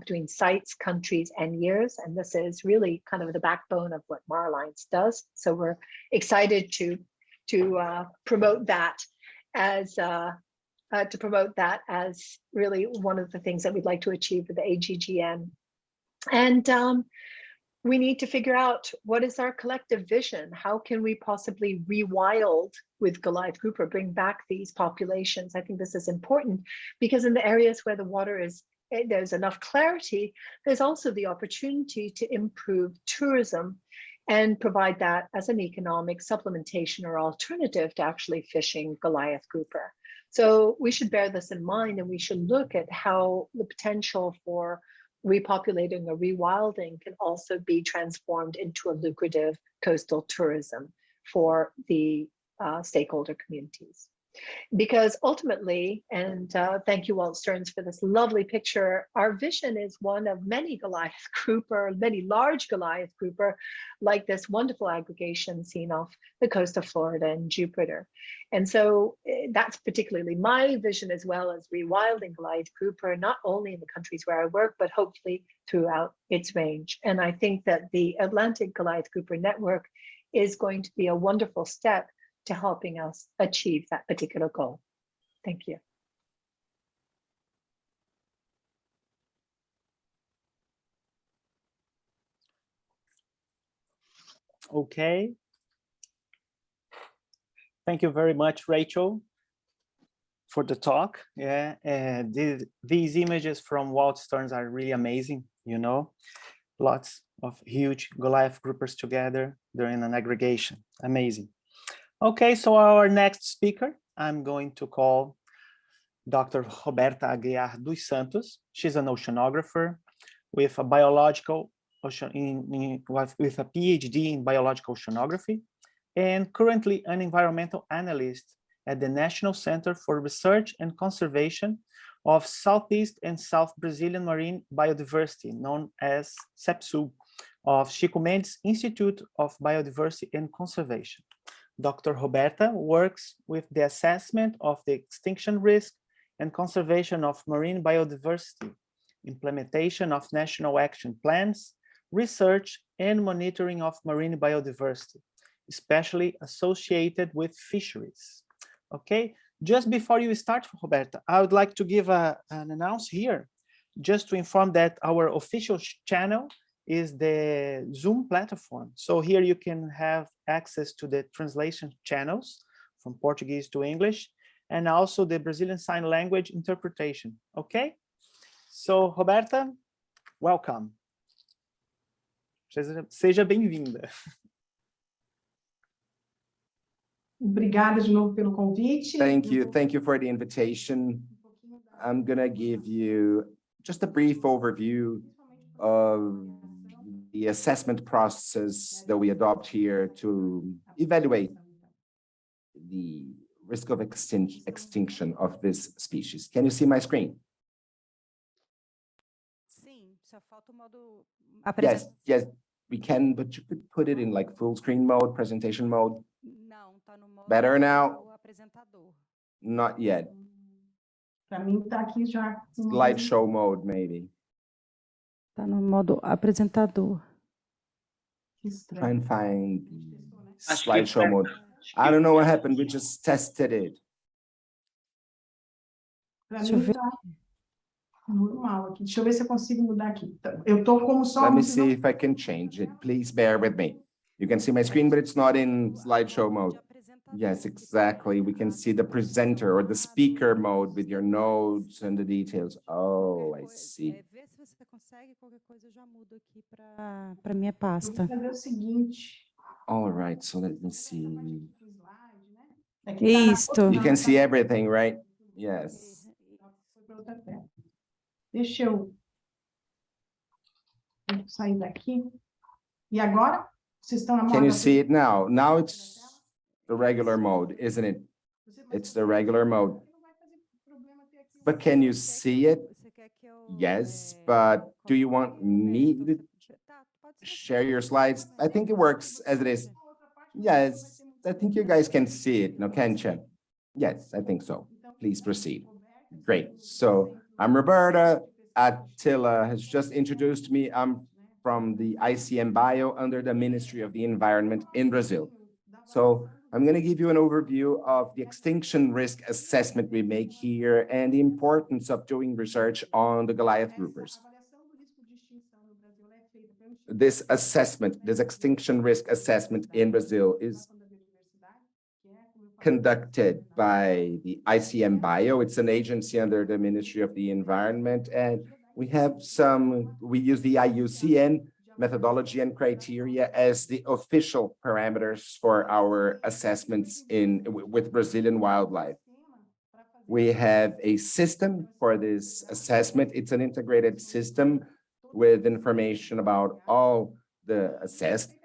between sites, countries, and years. And this is really kind of the backbone of what Marlines does. So we're excited to promote that as really one of the things that we'd like to achieve with the AGGN. And we need to figure out what is our collective vision. How can we possibly rewild with Goliath grouper, bring back these populations? I think this is important because in the areas where the water is, there's enough clarity, there's also the opportunity to improve tourism and provide that as an economic supplementation or alternative to actually fishing Goliath grouper. So we should bear this in mind, and we should look at how the potential for repopulating or rewilding can also be transformed into a lucrative coastal tourism for the stakeholder communities. Because ultimately, and thank you, Walt Stearns, for this lovely picture, our vision is one of many Goliath grouper, many large Goliath grouper, like this wonderful aggregation seen off the coast of Florida and Jupiter. And so that's particularly my vision, as well as rewilding Goliath grouper, not only in the countries where I work, but hopefully throughout its range. And I think that the Atlantic Goliath Grouper network is going to be a wonderful step to helping us achieve that particular goal. Thank you. Okay. Thank you very much, Rachel, for the talk. Yeah, and these images from Walt Stearns are really amazing, you know, lots of huge Goliath groupers together during an aggregation. Amazing. Okay, so our next speaker, I'm going to call Dr. Roberta Aguiar dos Santos. She's an oceanographer with a biological with a PhD in biological oceanography, and currently an environmental analyst at the National Center for Research and Conservation of Southeast and South Brazilian Marine Biodiversity, known as SEPSU, of Chico Mendes Institute of Biodiversity and Conservation. Dr. Roberta works with the assessment of the extinction risk and conservation of marine biodiversity, implementation of national action plans, research and monitoring of marine biodiversity, especially associated with fisheries. Okay, just before you start, Roberta, I would like to give an announce here, just to inform that our official channel is the Zoom platform. So here you can have access to the translation channels from Portuguese to English, and also the Brazilian Sign Language interpretation, okay? So, Roberta, welcome. Seja bem-vinda. Obrigada de novo pelo convite. Thank you for the invitation. I'm gonna give you just a brief overview of the assessment process that we adopt here to evaluate the risk of extinction of this species. Can you see my screen? Yes, yes, we can, but you could put it in like full screen mode, presentation mode. Better now? Not yet. Para mim tá aqui já. Slideshow mode, maybe. Tá no modo apresentador. Try and find the slideshow mode. I don't know what happened. We just tested it. Para mim tá normal aqui. Deixa eu ver se eu consigo mudar aqui. Eu tô como só. Let me see if I can change it. Please bear with me. You can see my screen, but it's not in slideshow mode. Yes, exactly. We can see the presenter or the speaker mode with your notes and the details. Oh, I see. Vê se você consegue, qualquer coisa eu já mudo aqui para minha pasta. Vou fazer o seguinte. All right, so let me see. Isto. You can see everything, right? Yes. Deixa eu sair daqui. E agora? Vocês estão na moda? Can you see it now? Now it's the regular mode, isn't it? It's the regular mode. But can you see it? Yes, but do you want me to share your slides? I think it works as it is. Yes, I think you guys can see it, no, can't you? Yes, I think so. Please proceed. Great. So I'm Roberta. Attila has just introduced me. I'm from the ICM Bio under the Ministry of the Environment in Brazil. So I'm going to give you an overview of the extinction risk assessment we make here and the importance of doing research on the Goliath groupers. This assessment, this extinction risk assessment in Brazil is conducted by the ICM Bio. It's an agency under the Ministry of the Environment. And we use the IUCN methodology and criteria as the official parameters for our assessments with Brazilian wildlife. We have a system for this assessment. It's an integrated system with information about all the assessed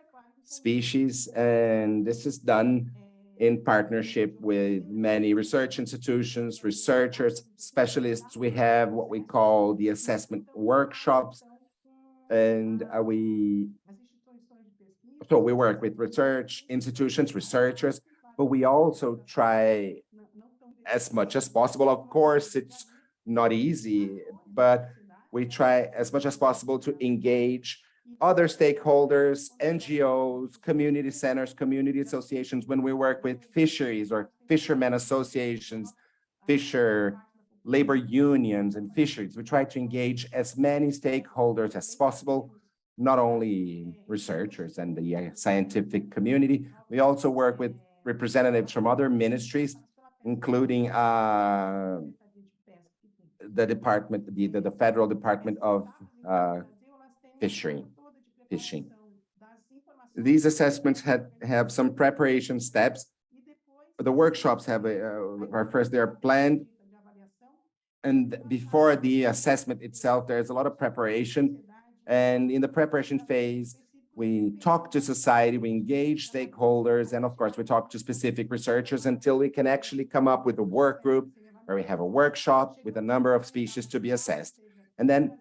species, and this is done in partnership with many research institutions, researchers, specialists. We have what we call the assessment workshops, and we work with research institutions, researchers, but we also try as much as possible. Of course, it's not easy, but we try as much as possible to engage other stakeholders, NGOs, community centers, community associations. When we work with fisheries or fishermen associations, fisher labor unions and fisheries, we try to engage as many stakeholders as possible, not only researchers and the scientific community. We also work with representatives from other ministries, including the department, the federal Department of Fishing. These assessments have some preparation steps. The workshops are first, they're planned. And before the assessment itself, there's a lot of preparation. And in the preparation phase, we talk to society, we engage stakeholders, and of course, we talk to specific researchers until we can actually come up with a work group where we have a workshop with a number of species to be assessed. And then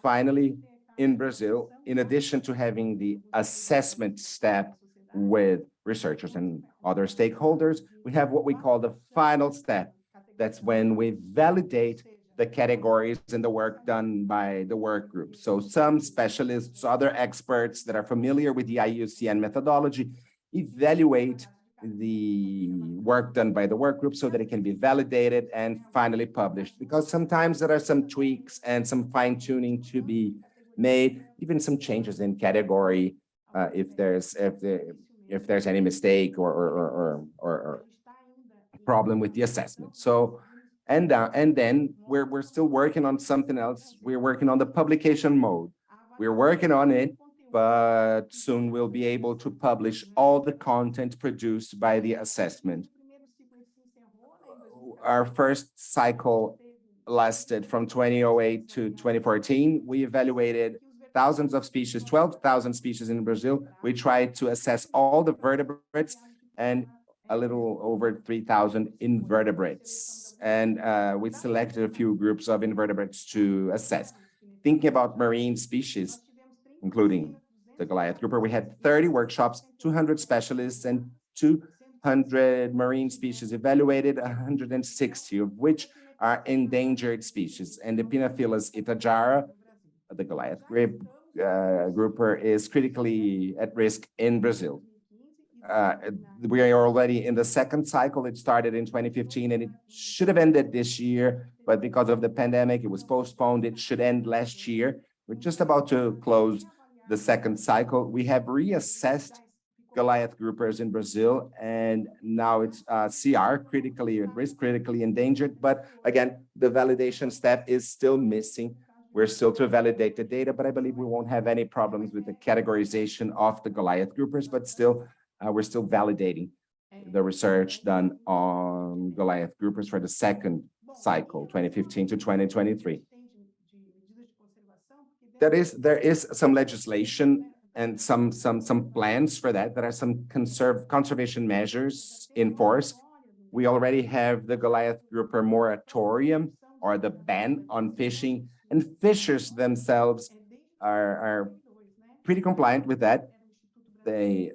finally, in Brazil, in addition to having the assessment step with researchers and other stakeholders, we have what we call the final step. That's when we validate the categories and the work done by the work group. So some specialists, other experts that are familiar with the IUCN methodology, evaluate the work done by the work group so that it can be validated and finally published. Because sometimes there are some tweaks and some fine tuning to be made, even some changes in category, if there's any mistake or problem with the assessment. So, and then we're still working on something else. We're working on the publication mode. We're working on it, but soon we'll be able to publish all the content produced by the assessment. Our first cycle lasted from 2008 to 2014. We evaluated thousands of species, 12,000 species in Brazil. We tried to assess all the vertebrates and a little over 3,000 invertebrates. And we selected a few groups of invertebrates to assess. Thinking about marine species, including the Goliath Grouper, we had 30 workshops, 200 specialists, and 200 marine species evaluated, 160 of which are endangered species. And the Pinophyllus itajara, the Goliath grouper, is critically at risk in Brazil. We are already in the second cycle. It started in 2015 and it should have ended this year, but because of the pandemic, it was postponed. It should end last year. We're just about to close the second cycle. We have reassessed Goliath groupers in Brazil, and now it's CR, critically at risk, critically endangered. But again, the validation step is still missing. We're still to validate the data, but I believe we won't have any problems with the categorization of the Goliath groupers, but still, we're still validating the research done on Goliath groupers for the second cycle, 2015 to 2023. There is some legislation and some plans for that. There are some conservation measures in force. We already have the Goliath grouper moratorium, or the ban on fishing, and fishers themselves are pretty compliant with that. They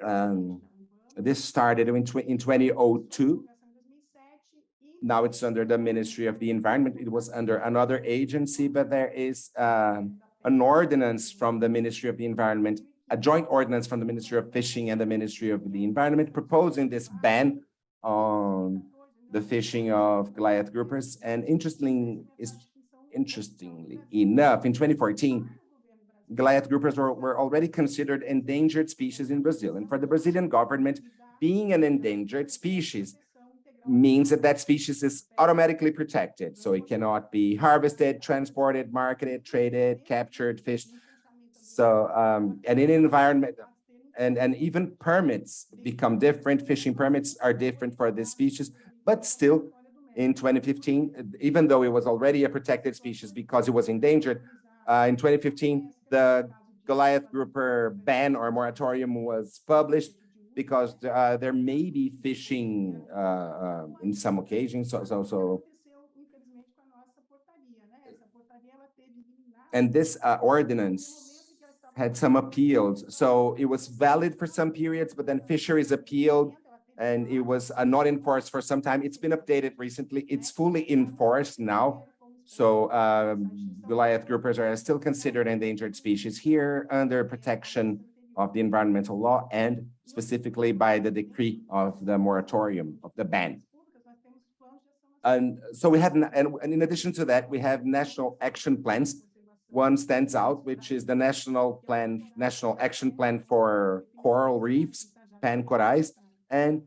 this started in 2002. Now it's under the Ministry of the Environment. It was under another agency, but there is an ordinance from the Ministry of the Environment, a joint ordinance from the Ministry of Fishing and the Ministry of the Environment, proposing this ban on the fishing of Goliath groupers. And interestingly enough, in 2014, Goliath groupers were already considered endangered species in Brazil. And for the Brazilian government, being an endangered species means that that species is automatically protected. So it cannot be harvested, transported, marketed, traded, captured, fished. So, and in environment, and even permits become different. Fishing permits are different for this species, but still in 2015, even though it was already a protected species because it was endangered, in 2015, the Goliath grouper ban or moratorium was published because there may be fishing in some occasions. And this ordinance had some appeals. So it was valid for some periods, but then fisheries appealed and it was not enforced for some time. It's been updated recently. It's fully enforced now. So Goliath groupers are still considered endangered species here under protection of the environmental law and specifically by the decree of the moratorium of the ban. And so we have, and in addition to that, we have national action plans. One stands out, which is the national action plan for coral reefs, pan-corais, and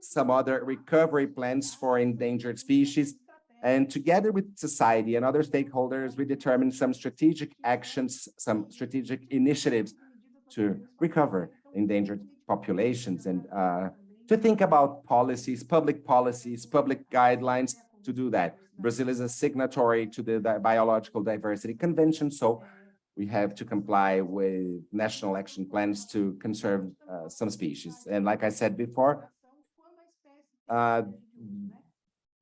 some other recovery plans for endangered species. And together with society and other stakeholders, we determined some strategic actions, some strategic initiatives to recover endangered populations and to think about policies, public guidelines to do that. Brazil is a signatory to the Biological Diversity Convention, so we have to comply with national action plans to conserve some species. And like I said before,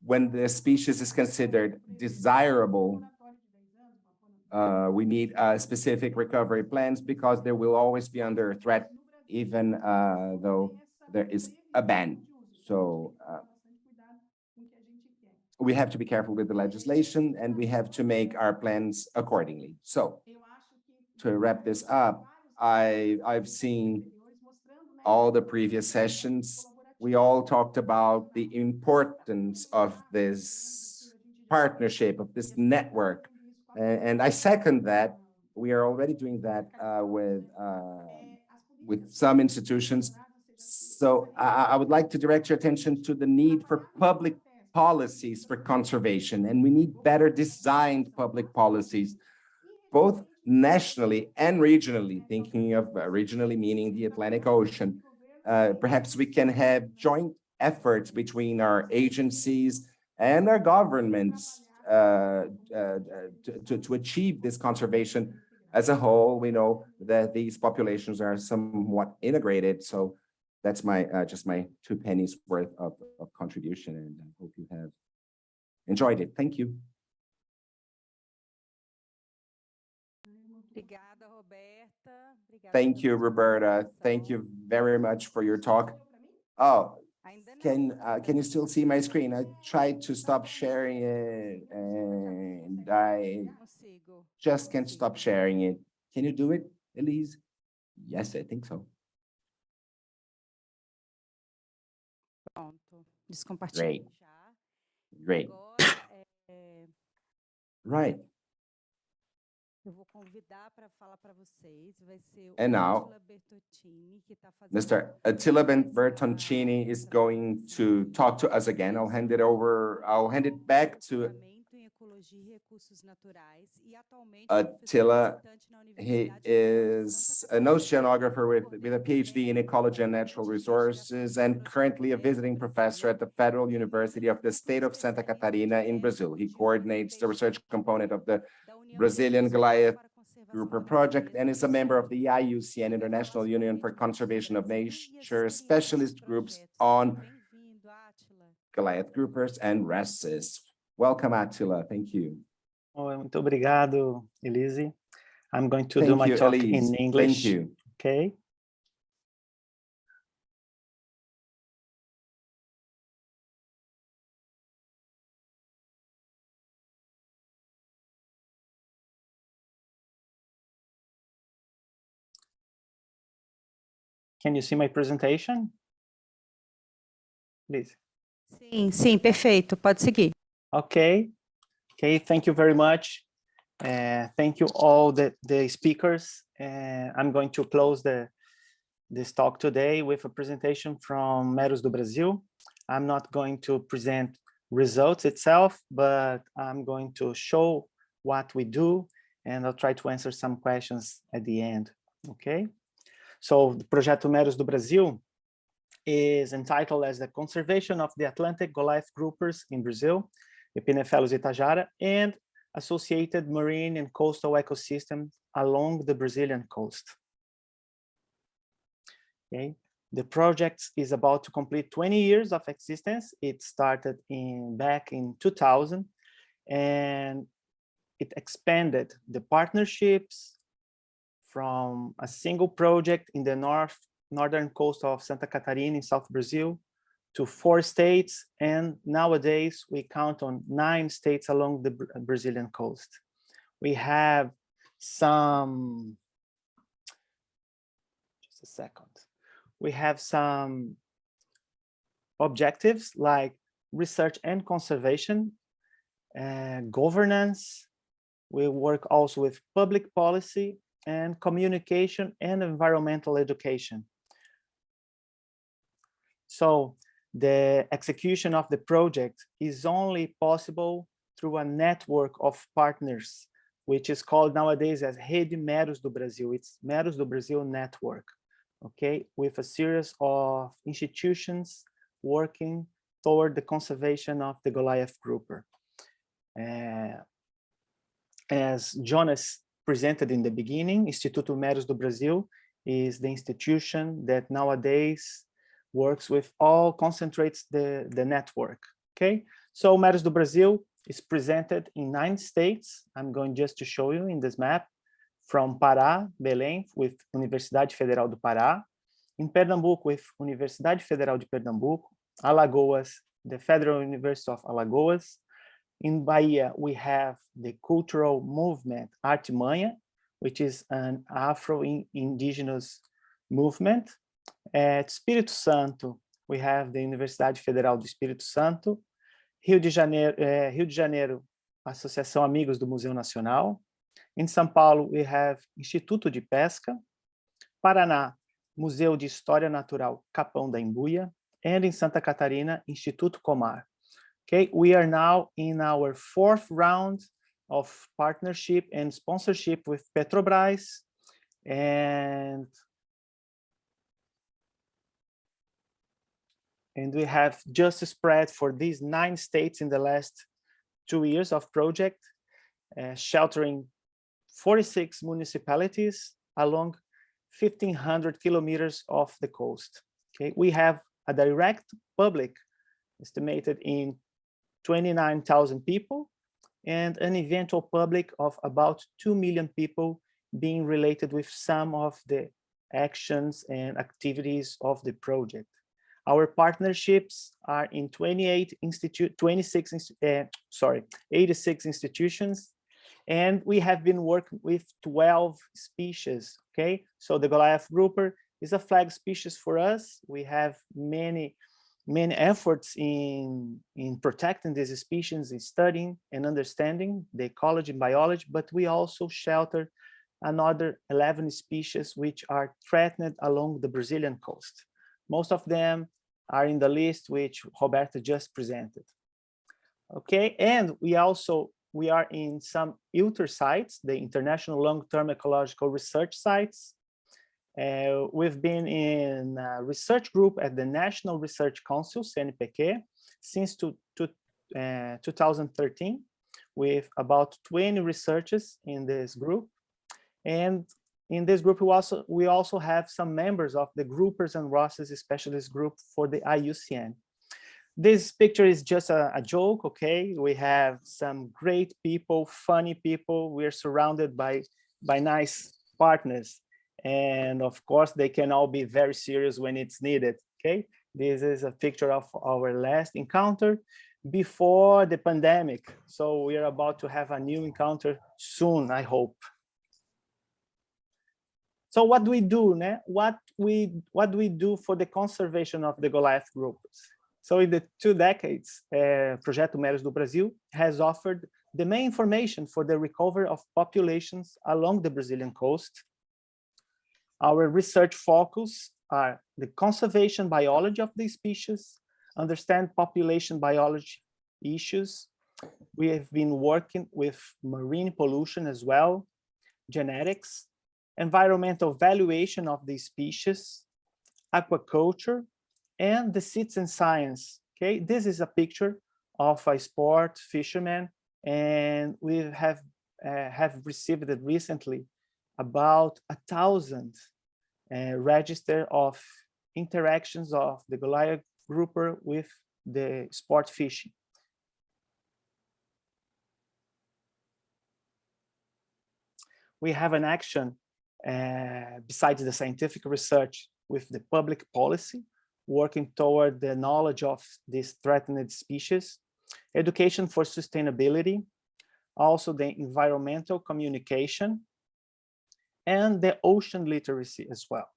when the species is considered desirable, we need specific recovery plans because they will always be under threat, even though there is a ban. So we have to be careful with the legislation and we have to make our plans accordingly. So to wrap this up, I've seen all the previous sessions. We all talked about the importance of this partnership, of this network. And I second that. We are already doing that with some institutions. So I would like to direct your attention to the need for public policies for conservation. And we need better designed public policies, both nationally and regionally, thinking of regionally meaning the Atlantic Ocean. Perhaps we can have joint efforts between our agencies and our governments to achieve this conservation as a whole. We know that these populations are somewhat integrated, so that's my just my 2 pennies worth of contribution, and I hope you have enjoyed it. Thank you. Thank you, Roberta. Thank you very much for your talk. Oh, can you still see my screen? I tried to stop sharing it and I just can't stop sharing it. Can you do it, Elise? Yes, I think so. Great. Great. Right. And now, Mr. Attila Bertoncini is going to talk to us again. I'll hand it back to Attila. He is an oceanographer with a PhD in ecology and natural resources and currently a visiting professor at the Federal University of the State of Santa Catarina in Brazil. He coordinates the research component of the Brazilian Goliath Grouper project and is a member of the IUCN International Union for Conservation of Nature specialist groups on Goliath groupers and rests. Welcome, Attila. Thank you. Muito obrigado, Elise. I'm going to do my talk in English. Thank you. Okay. Can you see my presentation? Please. Sim, perfeito. Pode seguir. Okay. Okay, thank you very much. Thank you all the speakers. I'm going to close this talk today with a presentation from Meros do Brasil. I'm not going to present results itself, but I'm going to show what we do, and I'll try to answer some questions at the end, okay? So the Projeto Meros do Brasil is entitled as the conservation of the Atlantic Goliath Groupers in Brazil, Epinephelus itajara, and associated marine and coastal ecosystems along the Brazilian coast. Okay, the project is about to complete 20 years of existence. It started back in 2000, and it expanded the partnerships from a single project in the northern coast of Santa Catarina in South Brazil to 4 states, and nowadays we count on 9 states along the Brazilian coast. We have some, just a second. We have some objectives like research and conservation, governance. We work also with public policy and communication and environmental education. So the execution of the project is only possible through a network of partners, which is called nowadays as Rede Meros do Brasil. It's Meros do Brasil network, okay, with a series of institutions working toward the conservation of the Goliath grouper. As Jonas presented in the beginning, Instituto Meros do Brasil is the institution that nowadays works with all, concentrates the network, okay? So Meros do Brasil is presented in 9 states. I'm going just to show you in this map, from Pará, Belém, with Universidade Federal do Pará, in Pernambuco with Universidade Federal de Pernambuco, Alagoas, the Federal University of Alagoas. In Bahia, we have the cultural movement Artimanha, which is an Afro-Indigenous movement. At Espírito Santo, we have the Universidade Federal do Espírito Santo. Rio de Janeiro, Associação Amigos do Museu Nacional. In São Paulo, we have Instituto de Pesca. Paraná, Museu de História Natural Capão da Embuia. And in Santa Catarina, Instituto Comar. Okay, we are now in our 4th round of partnership and sponsorship with Petrobras, and And we have just spread for these 9 states in the last 2 years of project, sheltering 46 municipalities along 1,500 kilometers of the coast. Okay, we have a direct public estimated in 29,000 people and an eventual public of about 2 million people being related with some of the actions and activities of the project. Our partnerships are in 86 institutions, and we have been working with 12 species, okay? So the Goliath grouper is a flag species for us. We have many efforts in protecting these species, in studying and understanding the ecology and biology, but we also shelter another 11 species which are threatened along the Brazilian coast. Most of them are in the list which Roberto just presented. Okay, and we are in some ILTER sites, the International Long-Term Ecological Research Sites. We've been in a research group at the National Research Council, CNPq, since 2013, with about 20 researchers in this group. And in this group, we also have some members of the Groupers and Rosses Specialist Group for the IUCN. This picture is just a joke, okay? We have some great people, funny people. We're surrounded by nice partners. And of course, they can all be very serious when it's needed, okay? This is a picture of our last encounter before the pandemic. So we are about to have a new encounter soon, I hope. So what do we do? What do we do for the conservation of the Goliath groupers? So in the 2 decades, Projeto Meros do Brasil has offered the main information for the recovery of populations along the Brazilian coast. Our research focus are the conservation biology of these species, understand population biology issues. We have been working with marine pollution as well, genetics, environmental valuation of these species, aquaculture, and the citizen science. Okay, this is a picture of a sport fisherman, and we have received it recently about 1,000 register of interactions of the Goliath grouper with the sport fishing. We have an action besides the scientific research with the public policy, working toward the knowledge of these threatened species, education for sustainability, also the environmental communication, and the ocean literacy as well.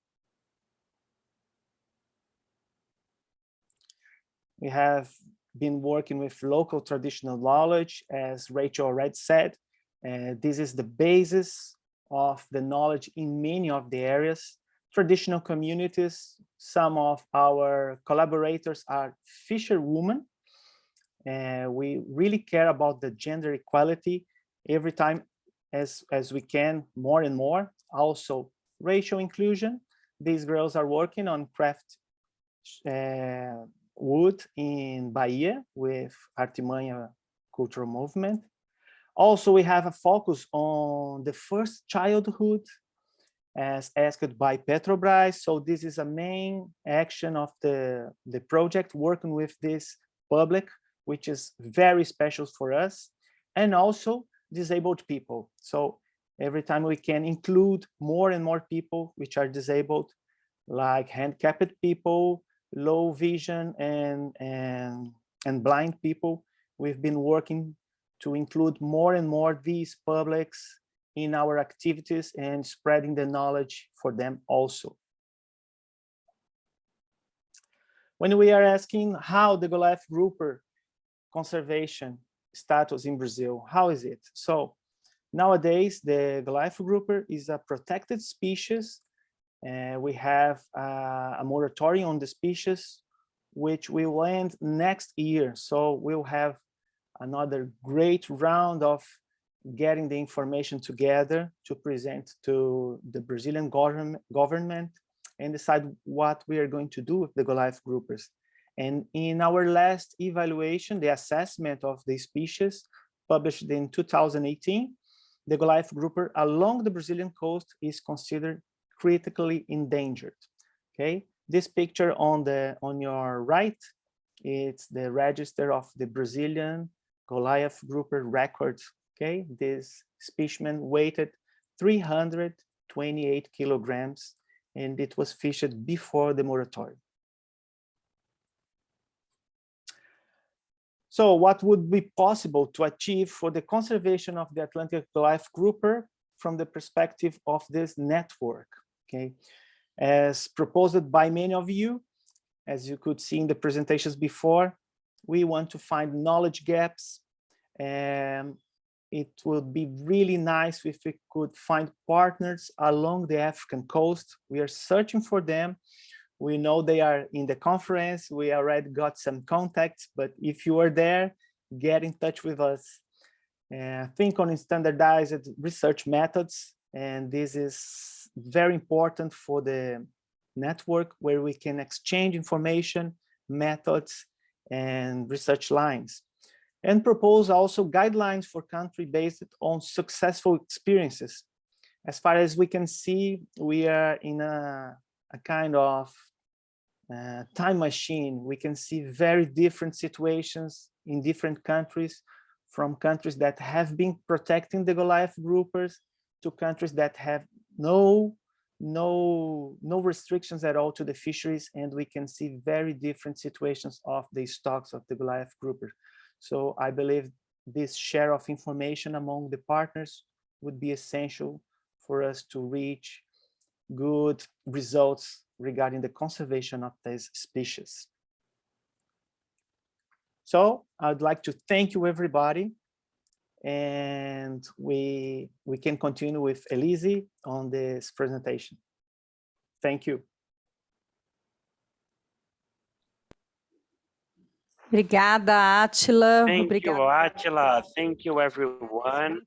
We have been working with local traditional knowledge, as Rachel already said. This is the basis of the knowledge in many of the areas. Traditional communities, some of our collaborators are fisherwomen. We really care about the gender equality every time as we can, more and more. Also, racial inclusion. These girls are working on craft wood in Bahia with Artimanha Cultural Movement. Also, we have a focus on the first childhood as asked by Petrobras. So this is a main action of the project, working with this public, which is very special for us, and also disabled people. So every time we can include more and more people which are disabled, like handicapped people, low vision, and blind people, we've been working to include more and more these publics in our activities and spreading the knowledge for them also. When we are asking how the Goliath grouper conservation status in Brazil, how is it? So nowadays, the Goliath grouper is a protected species. We have a moratorium on the species, which will end next year. So we'll have another great round of getting the information together to present to the Brazilian government and decide what we are going to do with the Goliath groupers. And in our last evaluation, the assessment of the species published in 2018, the Goliath grouper along the Brazilian coast is considered critically endangered. Okay, this picture on your right, it's the register of the Brazilian Goliath grouper records. Okay, this specimen weighed 328 kilograms, and it was fished before the moratorium. So what would be possible to achieve for the conservation of the Atlantic Goliath grouper from the perspective of this network? Okay, as proposed by many of you, as you could see in the presentations before, we want to find knowledge gaps, and it would be really nice if we could find partners along the African coast. We are searching for them. We know they are in the conference. We already got some contacts, but if you are there, get in touch with us. Think on standardized research methods, and this is very important for the network where we can exchange information, methods, and research lines. And propose also guidelines for country based on successful experiences. As far as we can see, we are in a kind of time machine. We can see very different situations in different countries, from countries that have been protecting the Goliath groupers to countries that have no restrictions at all to the fisheries, and we can see very different situations of the stocks of the Goliath grouper. So I believe this share of information among the partners would be essential for us to reach good results regarding the conservation of these species. So I'd like to thank you, everybody. And we can continue with Elise on this presentation. Thank you. Obrigada, Átila. Thank you, Attila. Thank you, everyone.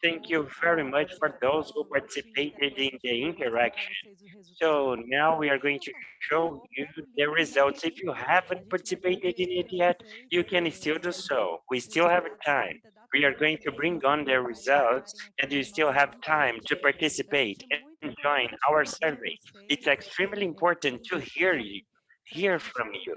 Thank you very much for those who participated in the interaction. So now we are going to show you the results. If you haven't participated in it yet, you can still do so. We still have time. We are going to bring on the results, and you still have time to participate and join our survey. It's extremely important to hear from you,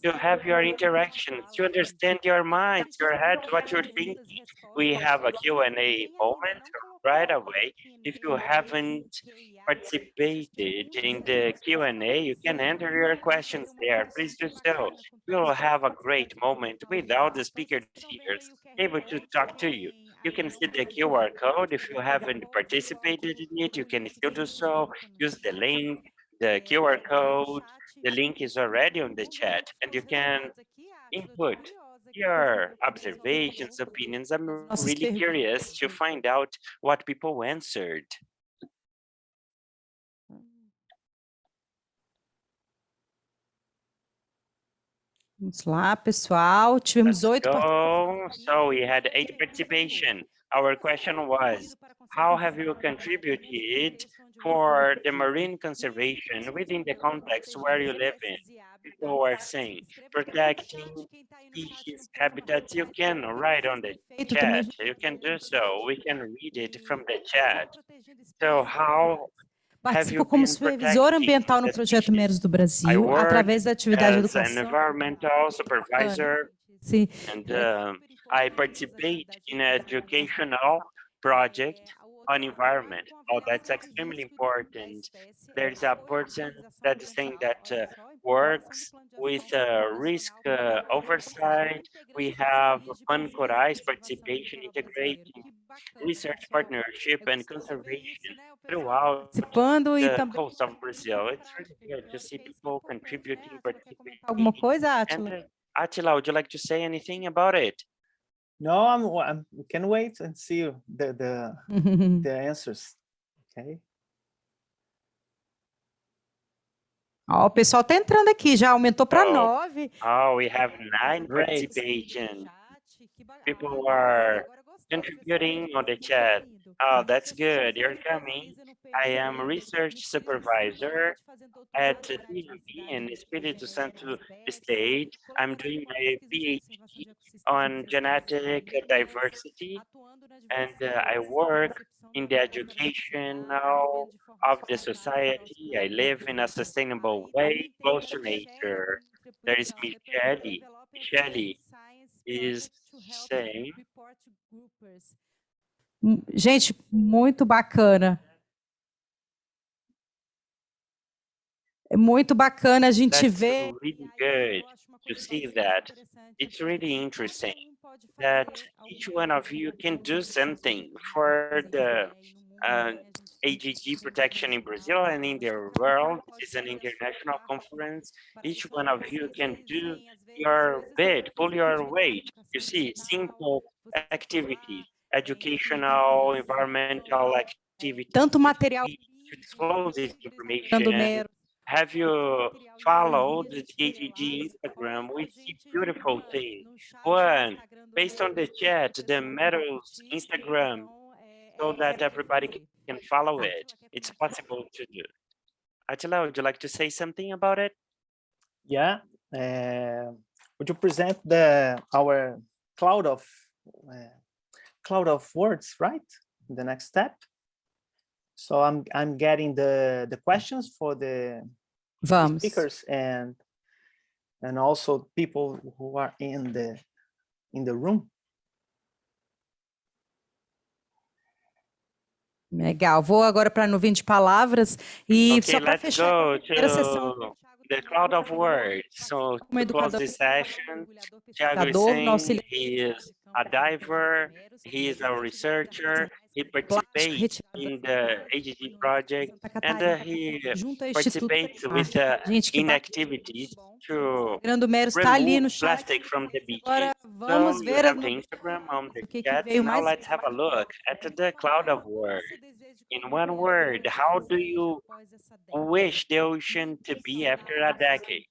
to have your interactions, to understand your minds, your heads, what you're thinking. We have a Q&A moment right away. If you haven't participated in the Q&A, you can enter your questions there. Please do so. We will have a great moment without the speakers here able to talk to you. You can see the QR code. If you haven't participated in it, you can still do so. Use the link, the QR code. The link is already on the chat, and you can input your observations, opinions. I'm really curious to find out what people answered. Vamos lá, pessoal. Tivemos 8 participantes. So we had 8 participation. Our question was, how have you contributed for the marine conservation within the context where you live in? People are saying, protecting species, habitats. You can write on the chat. You can do so. We can read it from the chat. So how Participo como supervisor ambiental no projeto Meros do Brasil, através da atividade de educação. As an environmental supervisor, and I participate in an educational project on environment. Oh, that's extremely important. There's a person that is saying that works with risk oversight. We have Pancorais participation, integrating research partnership and conservation throughout the coast of Brazil. It's really good to see people contributing, participating. Alguma coisa, Átila? And Attila, would you like to say anything about it? No, we can wait and see the answers. Okay. Ó, o pessoal tá entrando aqui, já aumentou para 9. Oh, we have 9 participation. People are contributing on the chat. Oh, that's good. You're coming. I am a research supervisor at DMV in Espírito Santo State. I'm doing my PhD on genetic diversity, and I work in the education now of the society. I live in a sustainable way, close to nature. There is Michele. Michele is saying, Gente, muito bacana. É muito bacana a gente that's ver. really good to see that. It's really interesting that each one of you can do something for the AGG protection in Brazil and in the world. It's an international conference. Each one of you can do your bit, pull your weight. You see, simple activities, educational, environmental activities. Tanto material To disclose this dando information. Have you followed the AGG Instagram? We see beautiful things. One, based on the chat, the Meadows Instagram, so that everybody can follow it. It's possible to do. Attila, would you like to say something about it? Yeah. Would you present our cloud of words, right? The next step. So I'm getting the questions for the speakers and also people who are in the room. Legal, vou agora para a nuvem de palavras e Okay, só para let's fechar go a primeira sessão. to the cloud of words. So Como to close educador, this session, Thiago is saying he is a diver, he is a researcher, he participates in the AGG project, and he junto ao Instituto participates with Gente, que inactivities to Instagram do Mero está ali remove no chat. plastic from the Agora beaches. vamos So you ver have the Instagram on the chat. veio Now mais. let's have a look at the cloud of words. In one word, how do you wish the ocean to be after a decade?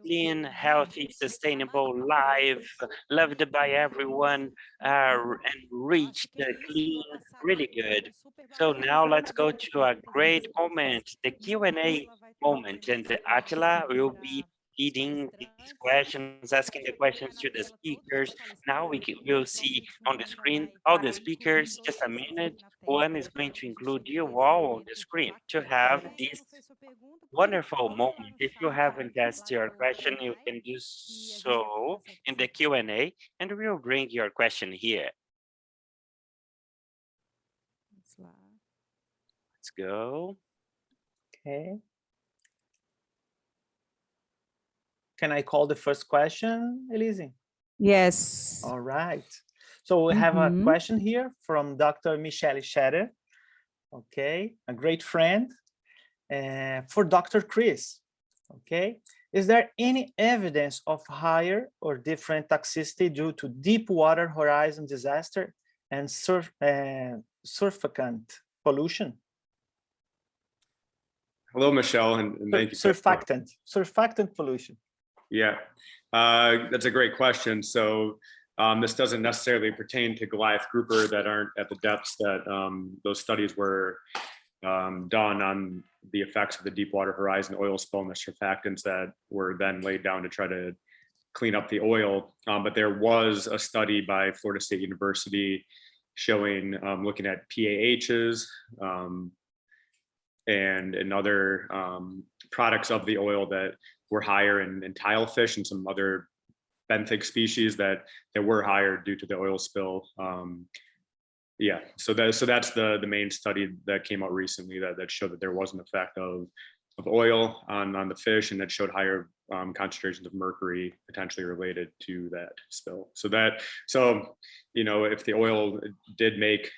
Clean, healthy, sustainable, live, loved by everyone, and reached the clean, really good. So now let's go to a great moment, the Q&A moment, and Attila will be leading these questions, asking the questions to the speakers. Now we'll see on the screen all the speakers, just a minute. One is going to include you all on the screen to have this wonderful moment. If you haven't asked your question, you can do so in the Q&A, and we'll bring your question here. Let's go. Okay. Can I call the first question, Elise? Yes. All right. So we have a question here from Dr. Michelle Scherer. Okay, a great friend for Dr. Chris. Okay, is there any evidence of higher or different toxicity due to deep water horizon disaster and surfactant pollution? Hello, Michelle, and thank you. Surfactant pollution. Yeah, that's a great question. So this doesn't necessarily pertain to Goliath grouper that aren't at the depths that those studies were done on the effects of the deepwater horizon oil spill and the surfactants that were then laid down to try to clean up the oil. But there was a study by Florida State University showing, looking at PAHs and other products of the oil that were higher in tilefish and some other benthic species that were higher due to the oil spill. Yeah, so that's the main study that came out recently that showed that there was an effect of oil on the fish, and that showed higher concentrations of mercury potentially related to that spill. So you know, if the oil did make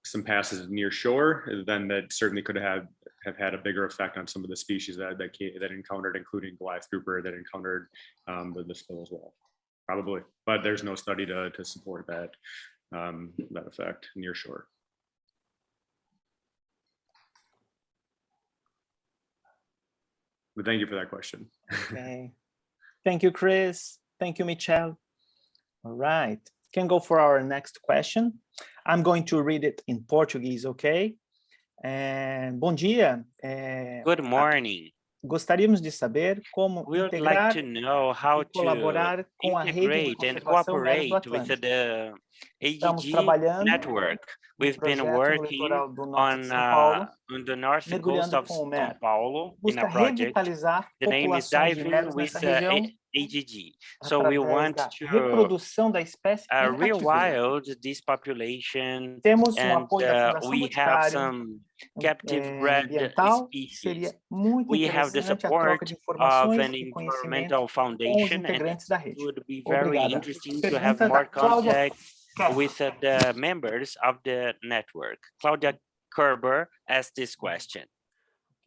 some passes near shore, then that certainly could have had a bigger effect on some of the species that encountered, including Goliath grouper that encountered the spill as well, probably. But there's no study to support that that effect near shore. But thank you for that question. Okay, thank you, Chris. Thank you, Michelle. All right. can go for our next question. I'm going to read it in Portuguese, okay? Bom dia. Good morning. Gostaríamos de saber como We would like integrar to know how e to colaborar com a rede de integrate and conservação mares do cooperate with Atlântico. the Estamos AGG trabalhando network. We've been projeto no working litoral do norte de on São Paulo, the north coast mergulhando of com o São MER. Paulo in a Busca project. revitalizar The name is populações de Diving meros with nessa região AGG. So we através want da to reprodução da espécie em cativeiro. rewild this population, Temos and apoio da Fundação we have Boticário some captive bred ambiental. species. Seria muito We have the interessante a troca support de of informações an e conhecimento environmental com os foundation, and it integrantes da rede. would be very Obrigada. interesting to have Pergunta more da Cláudia contact with the members of the network. Claudia Kerber asked this question.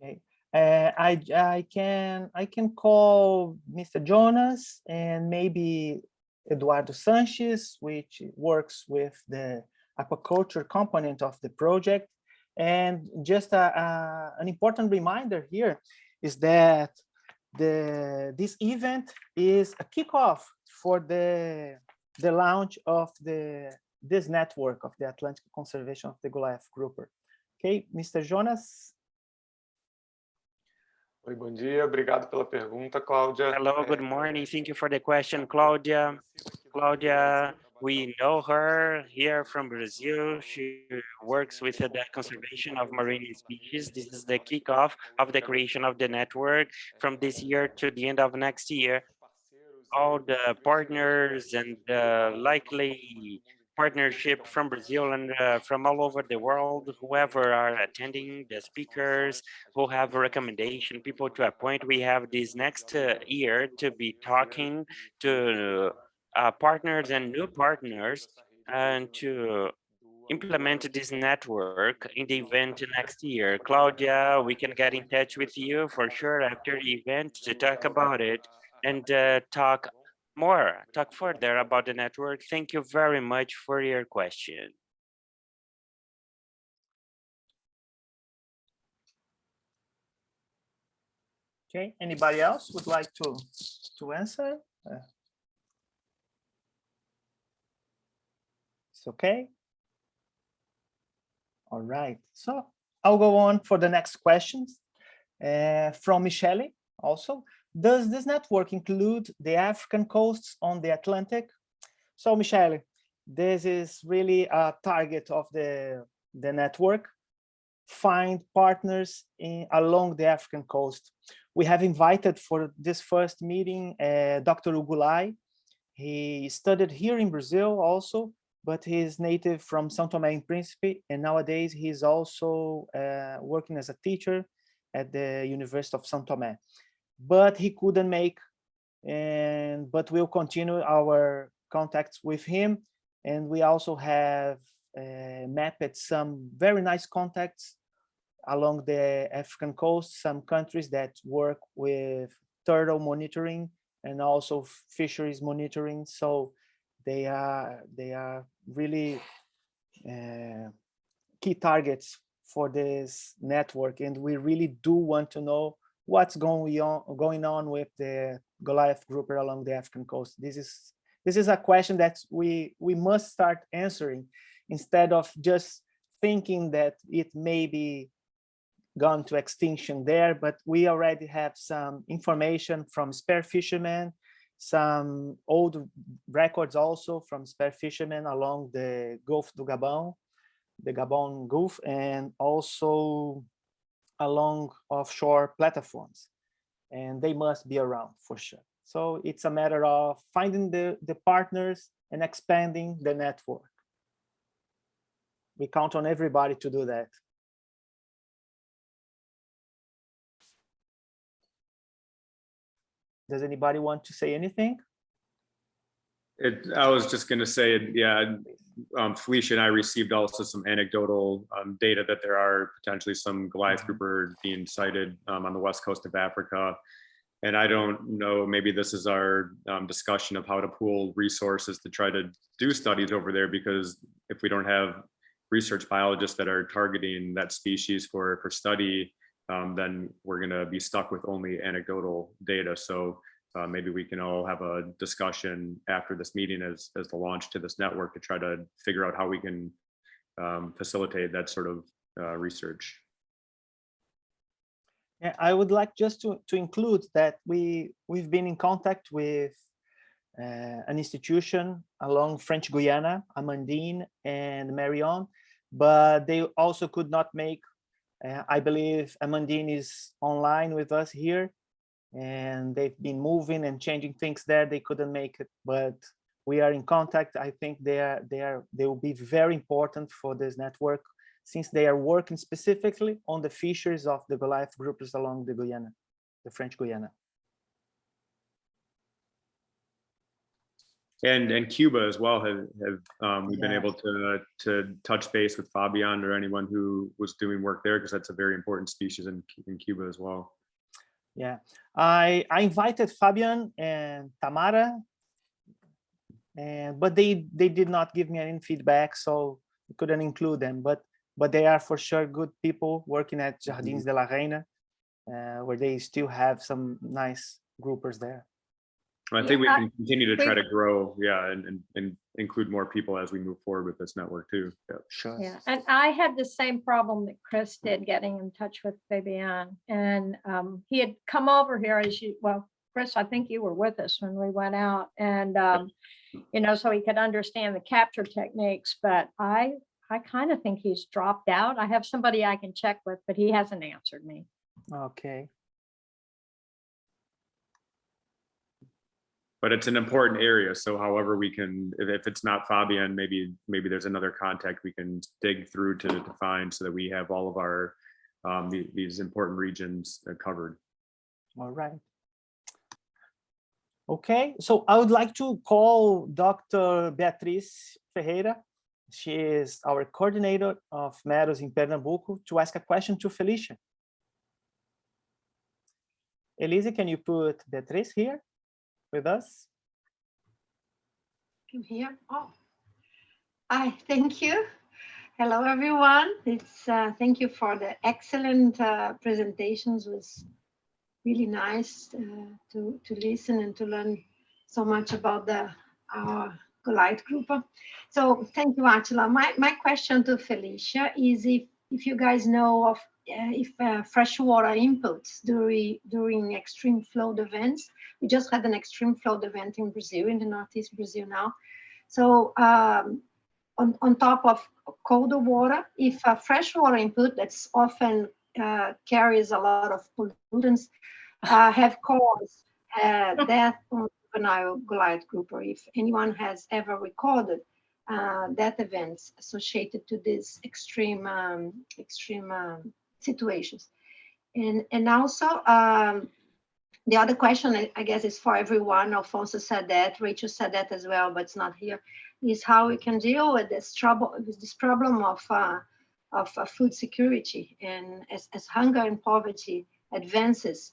Okay. I can call Mr. Jonas and maybe Eduardo Sanchez, which works with the aquaculture component of the project. And just an important reminder here is that this event is a kickoff for the launch of this network of the Atlantic Conservation of the Goliath Grouper. Okay, Mr. Jonas. Oi, bom dia. Obrigado pela pergunta, Cláudia. Hello, good morning. Thank you for the question, Claudia. Claudia, we know her here from Brazil. She works with the conservation of marine species. This is the kickoff of the creation of the network from this year to the end of next year. All the partners and likely partnership from Brazil and from all over the world, whoever are attending, the speakers who have a recommendation, people to appoint. We have this next year to be talking to partners and new partners and to implement this network in the event next year. Claudia, we can get in touch with you for sure after the event to talk about it and talk further about the network. Thank you very much for your question. Okay, anybody else would like to answer? It's okay. All right, so I'll go on for the next questions from Michele also. Does this network include the African coasts on the Atlantic? So Michele, this is really a target of the network. Find partners along the African coast. We have invited for this first meeting Dr. Ugulai. He studied here in Brazil also, but he is native from São Tomé and Príncipe, and nowadays he's also working as a teacher at the University of São Tomé. But he couldn't make, but we'll continue our contacts with him. And we also have mapped some very nice contacts along the African coast, some countries that work with turtle monitoring and also fisheries monitoring. So they are really key targets for this network. And we really do want to know what's going on with the Goliath grouper along the African coast. This is a question that we must start answering instead of just thinking that it may be gone to extinction there, but we already have some information from spare fishermen, some old records also from spare fishermen along the Gulf do Gabon, the Gabon Gulf, and also along offshore platforms, and they must be around for sure. So it's a matter of finding the partners and expanding the network. We count on everybody to do that. Does anybody want to say anything? I was just going to say, yeah, Felicia and I received also some anecdotal data that there are potentially some Goliath grouper being sighted on the west coast of Africa. And I don't know, maybe this is our discussion of how to pool resources to try to do studies over there, because if we don't have research biologists that are targeting that species for study, then we're going to be stuck with only anecdotal data. So maybe we can all have a discussion after this meeting as the launch to this network to try to figure out how we can facilitate that sort of research. Yeah, I would like just to include that we've been in contact with an institution along French Guiana, Amandine and Marion, but they also could not make, I believe Amandine is online with us here, and they've been moving and changing things there. They couldn't make it, but we are in contact. I think they will be very important for this network, since they are working specifically on the fisheries of the Goliath groupers along the Guyana, the French Guiana. And Cuba as well have we've been able to touch base with Fabian or anyone who was doing work there, because that's a very important species in Cuba as well. Yeah, I invited Fabian and Tamara, but they did not give me any feedback, so we couldn't include them. But they are for sure good people working at Jardins de la Reina, where they still have some nice groupers there. I think we can continue to try to grow, and include more people as we move forward with this network too. Yeah. Sure. Yeah, and I had the same problem that Chris did, getting in touch with Fabian, and he had come over here well, Chris, I think you were with us when we went out, and you know, so he could understand the capture techniques. But I kind of think he's dropped out. I have somebody I can check with, but he hasn't answered me. Okay. But it's an important area. So however we can, if it's not Fabian, maybe there's another contact we can dig through to find, so that we have all of our these important regions covered. All right. Okay, so I would like to call Dr. Beatriz Ferreira. She is our coordinator of meadows in Pernambuco, to ask a question to Felicia. Elise, can you put Beatriz here with us? I'm here. Oh, hi, thank you. Hello, everyone. It's thank you for the excellent presentations. It was really nice to listen and to learn so much about our Goliath grouper. So thank you, Attila. My question to Felicia is if you guys know of if freshwater inputs during extreme flood events. We just had an extreme flood event in Brazil, in the Northeast Brazil now. So on top of colder water, if a freshwater input that's often carries a lot of pollutants have caused death on juvenile Goliath grouper, if anyone has ever recorded death events associated to these extreme situations. And also, the other question, I guess, is for everyone. Alfonso said that, Rachel said that as well, but it's not here, is how we can deal with this problem of food security. And as hunger and poverty advances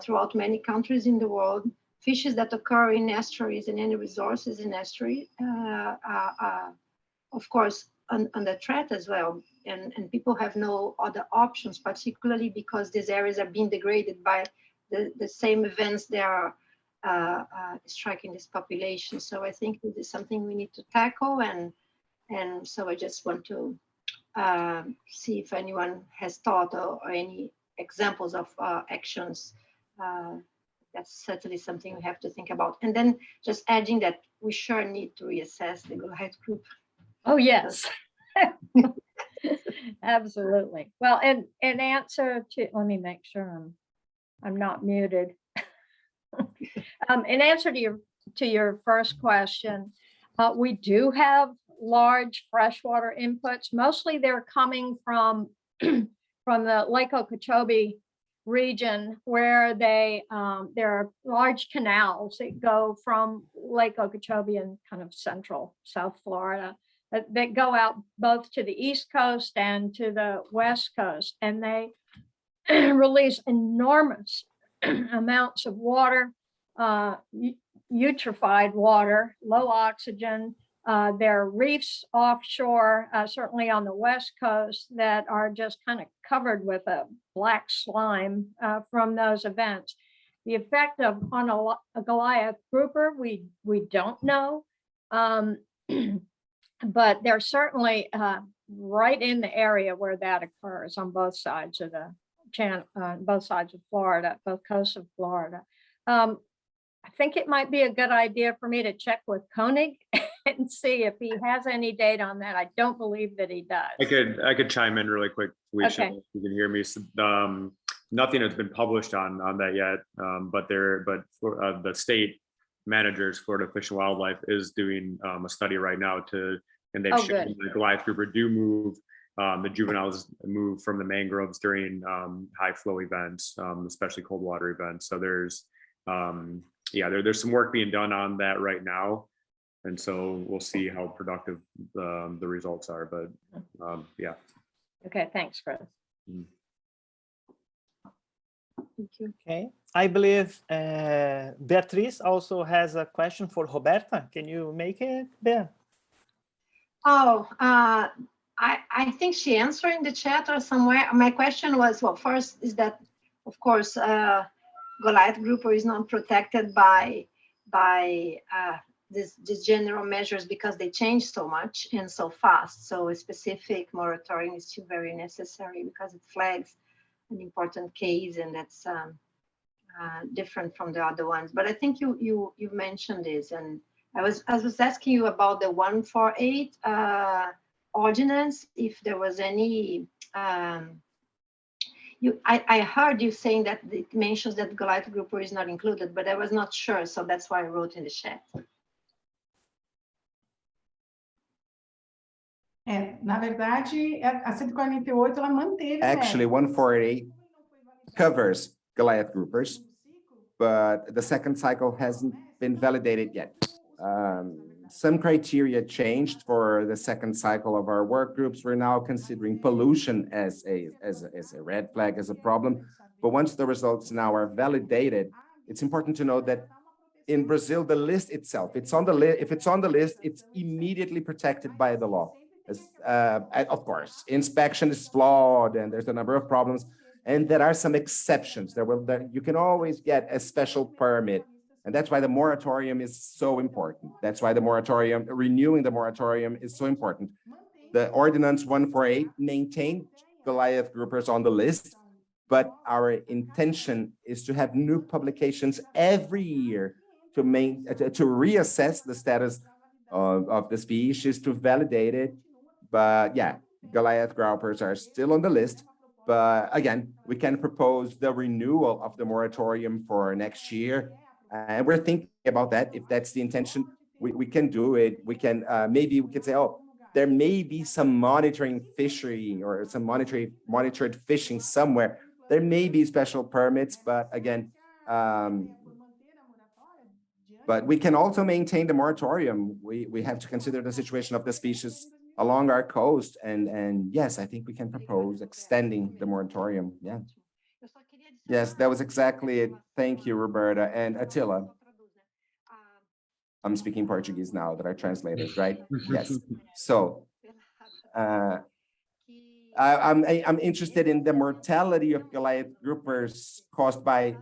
throughout many countries in the world, fishes that occur in estuaries and any resources in estuary are, of course, under threat as well. And people have no other options, particularly because these areas are being degraded by the same events that are striking this population. So I think this is something we need to tackle. And so I just want to see if anyone has thought or any examples of actions. That's certainly something we have to think about. And then just adding that we sure need to reassess the Goliath group. Oh, yes. Absolutely. Well, in answer to, let me make sure I'm not muted. In answer to your first question, we do have large freshwater inputs. Mostly they're coming from the Lake Okeechobee region, where there are large canals that go from Lake Okeechobee and kind of central South Florida that go out both to the East Coast and to the West Coast, and they release enormous amounts of water, eutrophied water, low oxygen. There are reefs offshore, certainly on the West Coast, that are just kind of covered with a black slime from those events. The effect of on a Goliath grouper, we don't know. But they're certainly right in the area where that occurs on both sides of the channel, both sides of Florida, both coasts of Florida. I think it might be a good idea for me to check with Koenig and see if he has any data on that. I don't believe that he does. I could chime in really quick, Felicia, Okay. if you can hear me. So, nothing has been published on that yet, but for, the state managers, Florida Fish and Wildlife, is doing a study right now and they've shown good. the Goliath grouper do move. The juveniles move from the mangroves during high flow events, especially cold water events. So there's there's some work being done on that right now. And so we'll see how productive the results are, but yeah. Okay, thanks, Chris. Thank you. Okay, I believe Beatriz also has a question for Roberta. Can you make it, Bea? Oh, I think she answered in the chat or somewhere. My question was, well, first is that, of course, Goliath grouper is not protected by these general measures because they change so much and so fast. So a specific moratorium is still very necessary because it flags an important case, and that's different from the other ones. But I think you mentioned this, and I was asking you about the 148 ordinance, if there was any. I heard you saying that it mentions that Goliath grouper is not included, but I was not sure, so that's why I wrote in the chat. Na verdade, a 148 ela manteve. Actually, 148 covers Goliath groupers, but the second cycle hasn't been validated yet. Some criteria changed for the second cycle of our work groups. We're now considering pollution as a red flag, as a problem. But once the results now are validated, it's important to know that in Brazil, the list itself, it's on the list. If it's on the list, it's immediately protected by the law. Of course, inspection is flawed and there's a number of problems, and there are some exceptions. You can always get a special permit. And that's why the moratorium is so important. That's why renewing the moratorium is so important. The Ordinance 148 maintained Goliath groupers on the list, but our intention is to have new publications every year to reassess the status of the species, to validate it. But yeah, Goliath groupers are still on the list. But again, we can propose the renewal of the moratorium for next year. And we're thinking about that. If that's the intention, we can do it. We can maybe we can say, oh, there may be some monitoring fishery or some monitored fishing somewhere. There may be special permits, but again, but we can also maintain the moratorium. We have to consider the situation of the species along our coast. And yes, I think we can propose extending the moratorium. Yeah. Yes, that was exactly it. Thank you, Roberta and Attila. I'm speaking Portuguese now that I translated, right? Yes. So I'm interested in the mortality of Goliath groupers caused by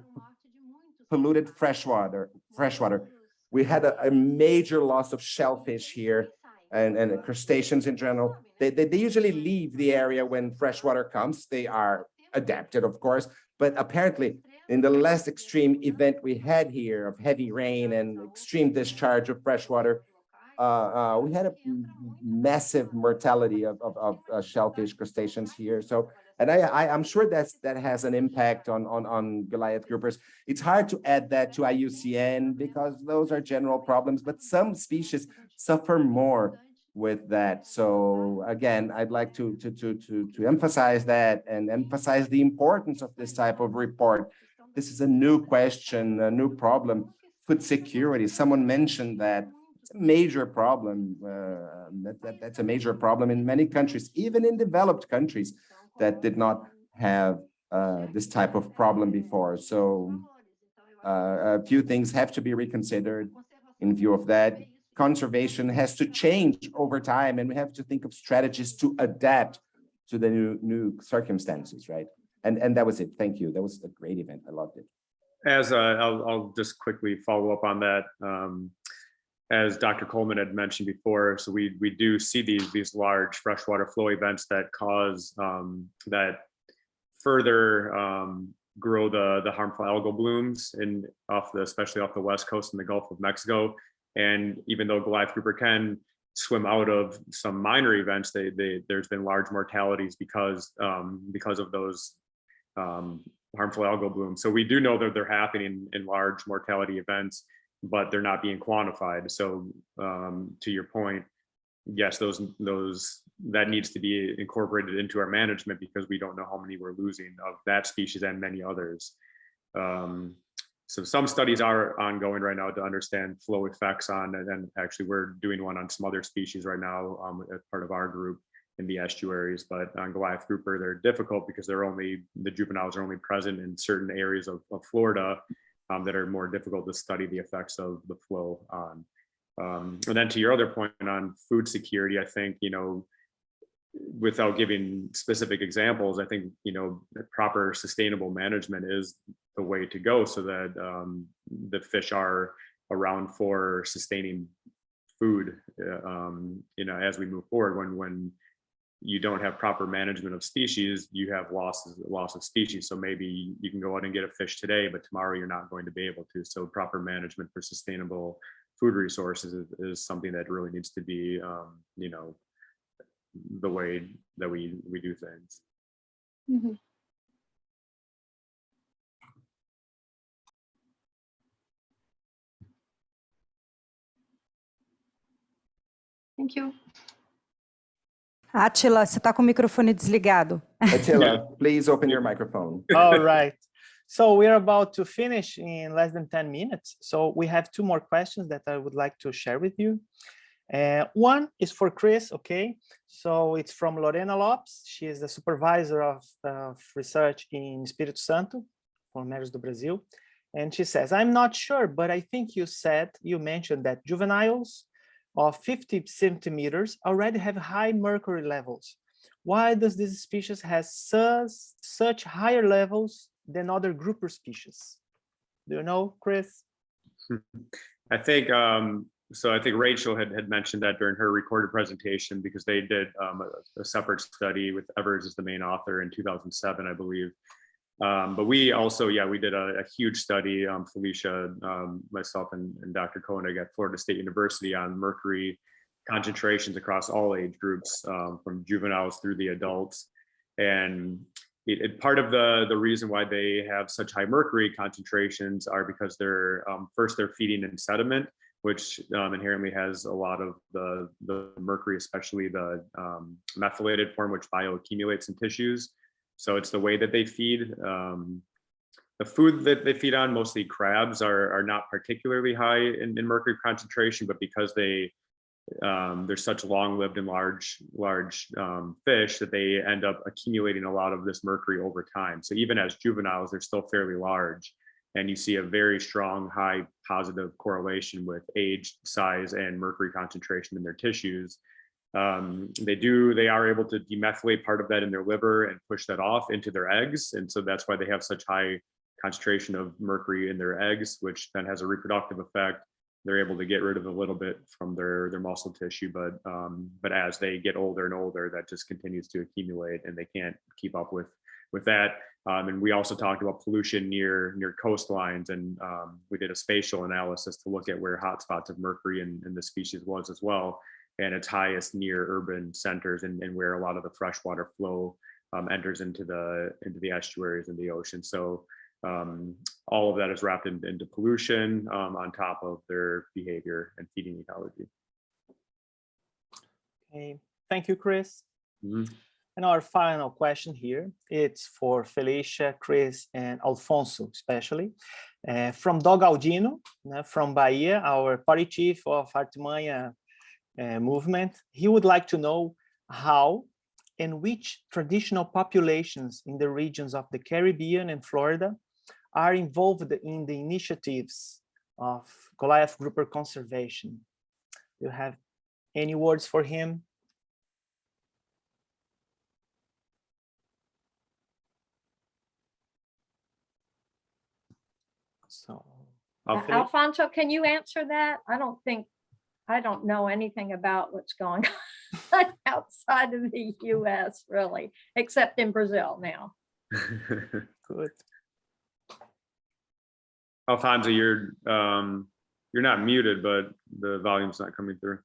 polluted freshwater. We had a major loss of shellfish here and crustaceans in general. They usually leave the area when freshwater comes. They are adapted, of course, but apparently in the last extreme event we had here of heavy rain and extreme discharge of freshwater, we had a massive mortality of shellfish crustaceans here. So, and I'm sure that has an impact on Goliath groupers. It's hard to add that to IUCN because those are general problems, but some species suffer more with that. So again, I'd like to emphasize that and emphasize the importance of this type of report. This is a new question, a new problem. Food security, someone mentioned that. It's a major problem. That's a major problem in many countries, even in developed countries that did not have this type of problem before. So a few things have to be reconsidered in view of that. Conservation has to change over time, and we have to think of strategies to adapt to the new circumstances, right? And that was it. Thank you. That was a great event. I loved it. I'll just quickly follow up on that. As Dr. Coleman had mentioned before, so we do see these large freshwater flow events that cause that further grow the harmful algal blooms especially off the west coast in the Gulf of Mexico. And even though Goliath grouper can swim out of some minor events, there's been large mortalities because of those harmful algal blooms. So we do know that they're happening in large mortality events, but they're not being quantified. So to your point, yes, that needs to be incorporated into our management because we don't know how many we're losing of that species and many others. So some studies are ongoing right now to understand flow effects on, and actually we're doing one on some other species right now as part of our group in the estuaries. But on Goliath grouper, they're difficult because the juveniles are only present in certain areas of Florida that are more difficult to study the effects of the flow on. And then to your other point on food security, I think, without giving specific examples, I think, proper sustainable management is the way to go so that the fish are around for sustaining food, as we move forward. When you don't have proper management of species, you have loss of species. So maybe you can go out and get a fish today, but tomorrow you're not going to be able to. So proper management for sustainable food resources is something that really needs to be, the way that we do things. Mm-hmm. Thank you. Átila, você está com o microfone desligado. Attila, please open your microphone. All right. So we're about to finish in less than 10 minutes. So we have two more questions that I would like to share with you. One is for Chris, okay? So it's from Lorena Lopes. She is the supervisor of research in Espírito Santo, for Mangroves do Brasil. And she says, I'm not sure, but I think you mentioned that juveniles of 50 centimeters already have high mercury levels. Why does this species have such higher levels than other grouper species? Do you know, Chris? I think so. I think Rachel had mentioned that during her recorded presentation because they did a separate study with Evers as the main author in 2007, I believe. But we also, we did a huge study, Felicia, myself, and Dr. Koenig at Florida State University on mercury concentrations across all age groups, from juveniles through the adults. And part of the reason why they have such high mercury concentrations are because they're feeding in sediment, which inherently has a lot of the mercury, especially the methylated form, which bioaccumulates in tissues. So it's the way that they feed. The food that they feed on, mostly crabs, are not particularly high in mercury concentration, but because they're such long-lived and large fish that they end up accumulating a lot of this mercury over time. So even as juveniles, they're still fairly large, and you see a very strong, high positive correlation with age, size, and mercury concentration in their tissues. They are able to demethylate part of that in their liver and push that off into their eggs. And so that's why they have such high concentration of mercury in their eggs, which then has a reproductive effect. They're able to get rid of a little bit from their muscle tissue, but as they get older and older, that just continues to accumulate and they can't keep up with that. And we also talked about pollution near coastlines, and we did a spatial analysis to look at where hotspots of mercury in the species was as well. And it's highest near urban centers and where a lot of the freshwater flow enters into the estuaries and the ocean. So all of that is wrapped into pollution on top of their behavior and feeding ecology. Okay, thank you, Chris. Mm-hmm. And our final question here, it's for Felicia, Chris, and Alfonso, especially, from Dog Aldino, from Bahia, our party chief of Artimanha movement. He would like to know how and which traditional populations in the regions of the Caribbean and Florida are involved in the initiatives of Goliath grouper conservation. Do you have any words for him? So, Alfonso, can you answer that? I don't know anything about what's going on outside of the US, really, except in Brazil now. good. Alfonso, you're not muted, but the volume's not coming through.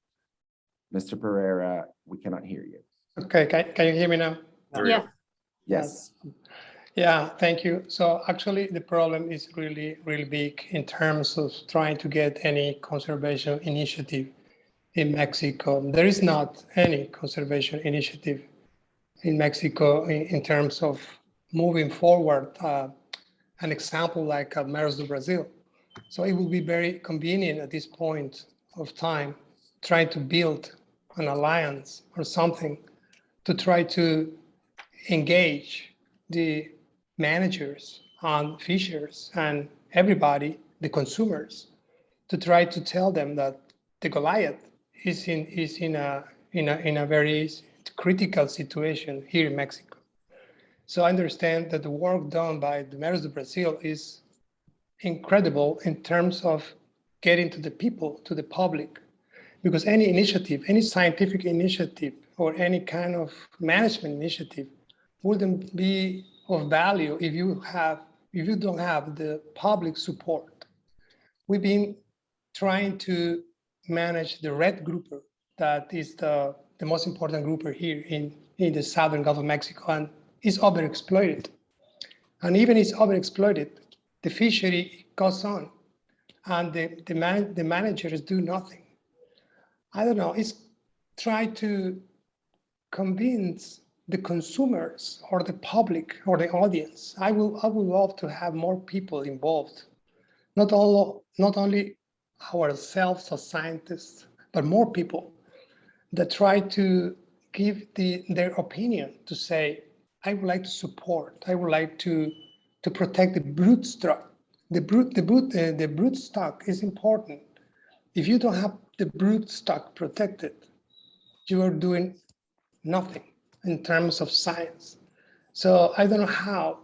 Mr. Pereira, we cannot hear you. Okay, can you hear me now? There we go. Yes. Yeah, thank you. So actually the problem is really, really big in terms of trying to get any conservation initiative in Mexico. There is not any conservation initiative in Mexico in terms of moving forward. An example like Mares do Brazil. So it will be very convenient at this point of time, trying to build an alliance or something to try to engage the managers and fishers and everybody, the consumers, to try to tell them that the Goliath is in a very critical situation here in Mexico. So I understand that the work done by the Mares do Brazil is incredible in terms of getting to the people, to the public, because any initiative, any scientific initiative or any kind of management initiative wouldn't be of value if you don't have the public support. We've been trying to manage the red grouper, that is the most important grouper here in the southern Gulf of Mexico, and is overexploited. And even it's overexploited, the fishery goes on, and the managers do nothing. I don't know, it's try to convince the consumers or the public or the audience. I would love to have more people involved, not only ourselves as scientists, but more people that try to give their opinion, to say, I would like to support, I would like to protect the brood stock. The brood stock is important. If you don't have the brood stock protected, you are doing nothing in terms of science. So I don't know how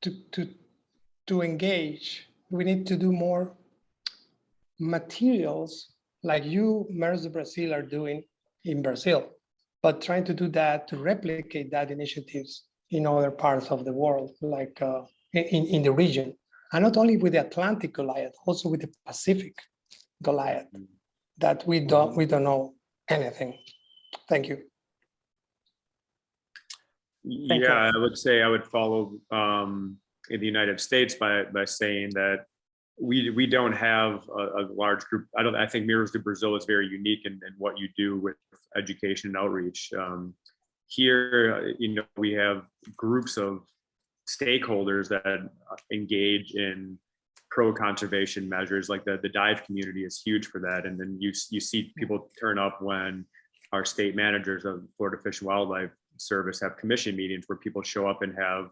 to engage. We need to do more materials like you, Mares do Brazil, are doing in Brazil, but trying to do that, to replicate that initiatives in other parts of the world, like in the region. And not only with the Atlantic Goliath, also with the Pacific Goliath, that we don't know anything. Thank you. Yeah, I would say I would follow in the United States by saying that we don't have a large group. I think Mares do Brazil is very unique in what you do with education and outreach. Here, we have groups of stakeholders that engage in pro-conservation measures, like the dive community is huge for that. And then you see people turn up when our state managers of Florida Fish and Wildlife Service have commission meetings where people show up and have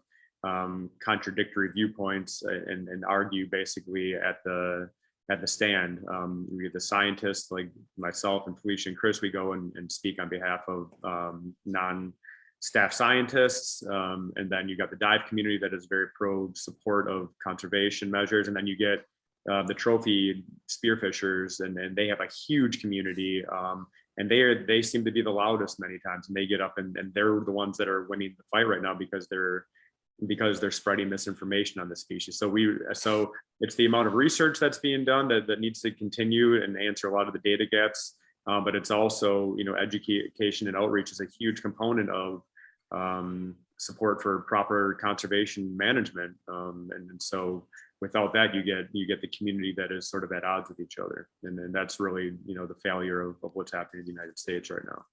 contradictory viewpoints and argue basically at the stand. We have the scientists like myself and Felicia and Chris, we go and speak on behalf of non-staff scientists. And then you got the dive community that is very pro support of conservation measures. And then you get the trophy spearfishers, and they have a huge community. And they seem to be the loudest many times, and they get up and they're the ones that are winning the fight right now because they're spreading misinformation on the species. So it's the amount of research that's being done that needs to continue and answer a lot of the data gaps. But it's also, education and outreach is a huge component of support for proper conservation management. And so without that, you get the community that is sort of at odds with each other. And then that's really, the failure of what's happening in the United States right now.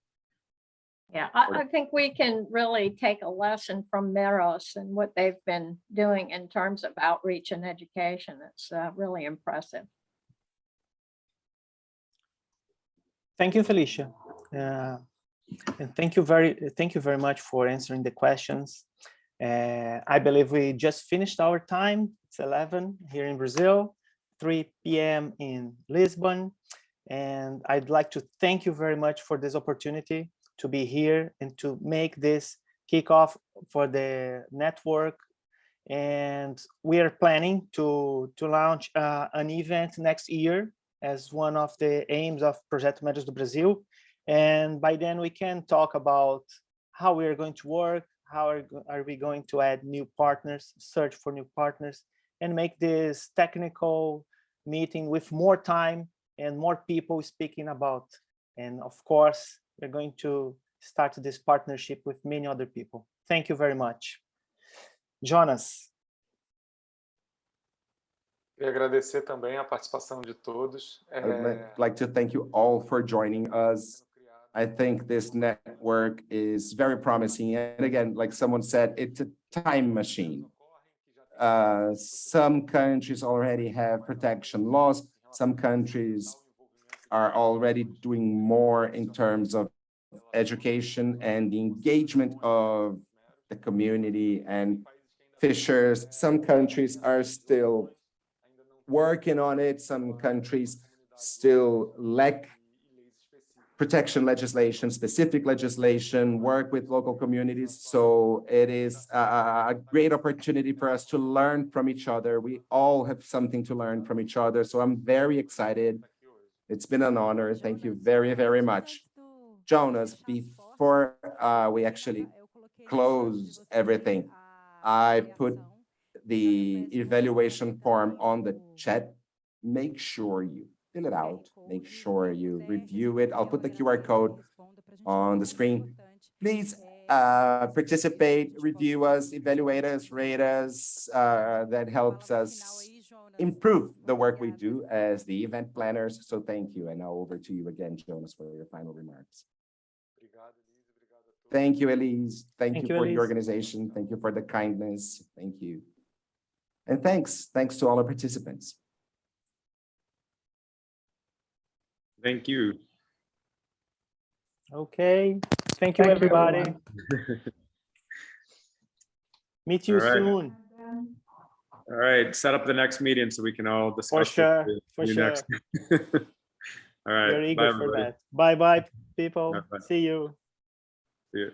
Yeah, I think we can really take a lesson from Mares and what they've been doing in terms of outreach and education. It's really impressive. Thank you, Felicia. And thank you very much for answering the questions. I believe we just finished our time. It's 11 here in Brazil, 3 p.m. in Lisbon. And I'd like to thank you very much for this opportunity to be here and to make this kickoff for the network And we are planning to launch an event next year as one of the aims of Projeto Médios do Brasil. And by then we can talk about how we are going to work, how are we going to add new partners, search for new partners, and make this technical meeting with more time and more people speaking about. And of course, we're going to start this partnership with many other people. Thank you very much. Jonas. Queria agradecer também a participação de todos. I'd like to thank you all for joining us. I think this network is very promising. And again, like someone said, it's a time machine. Some countries already have protection laws. Some countries are already doing more in terms of education and the engagement of the community and fishers. Some countries are still working on it. Some countries still lack protection legislation, specific legislation, work with local communities. So it is a great opportunity for us to learn from each other. We all have something to learn from each other. So I'm very excited. It's been an honor. Thank you very, very much. Jonas, before we actually close everything, I put the evaluation form on the chat. Make sure you fill it out. Make sure you review it. I'll put the QR code on the screen. Please participate, review us, evaluate us, rate us. That helps us improve the work we do as the event planners. So thank you. And now over to you again, Jonas, for your final remarks. Thank you, Elise. Thank you for the organization. Thank you for the kindness. Thank you. And thanks to all our participants. Thank you. Okay. Thank you, everybody. Meet you soon. All right. Set up the next meeting so we can all discuss. For sure. Next. All right. We're eager for that. Bye-bye, people. Bye-bye. See you. See you.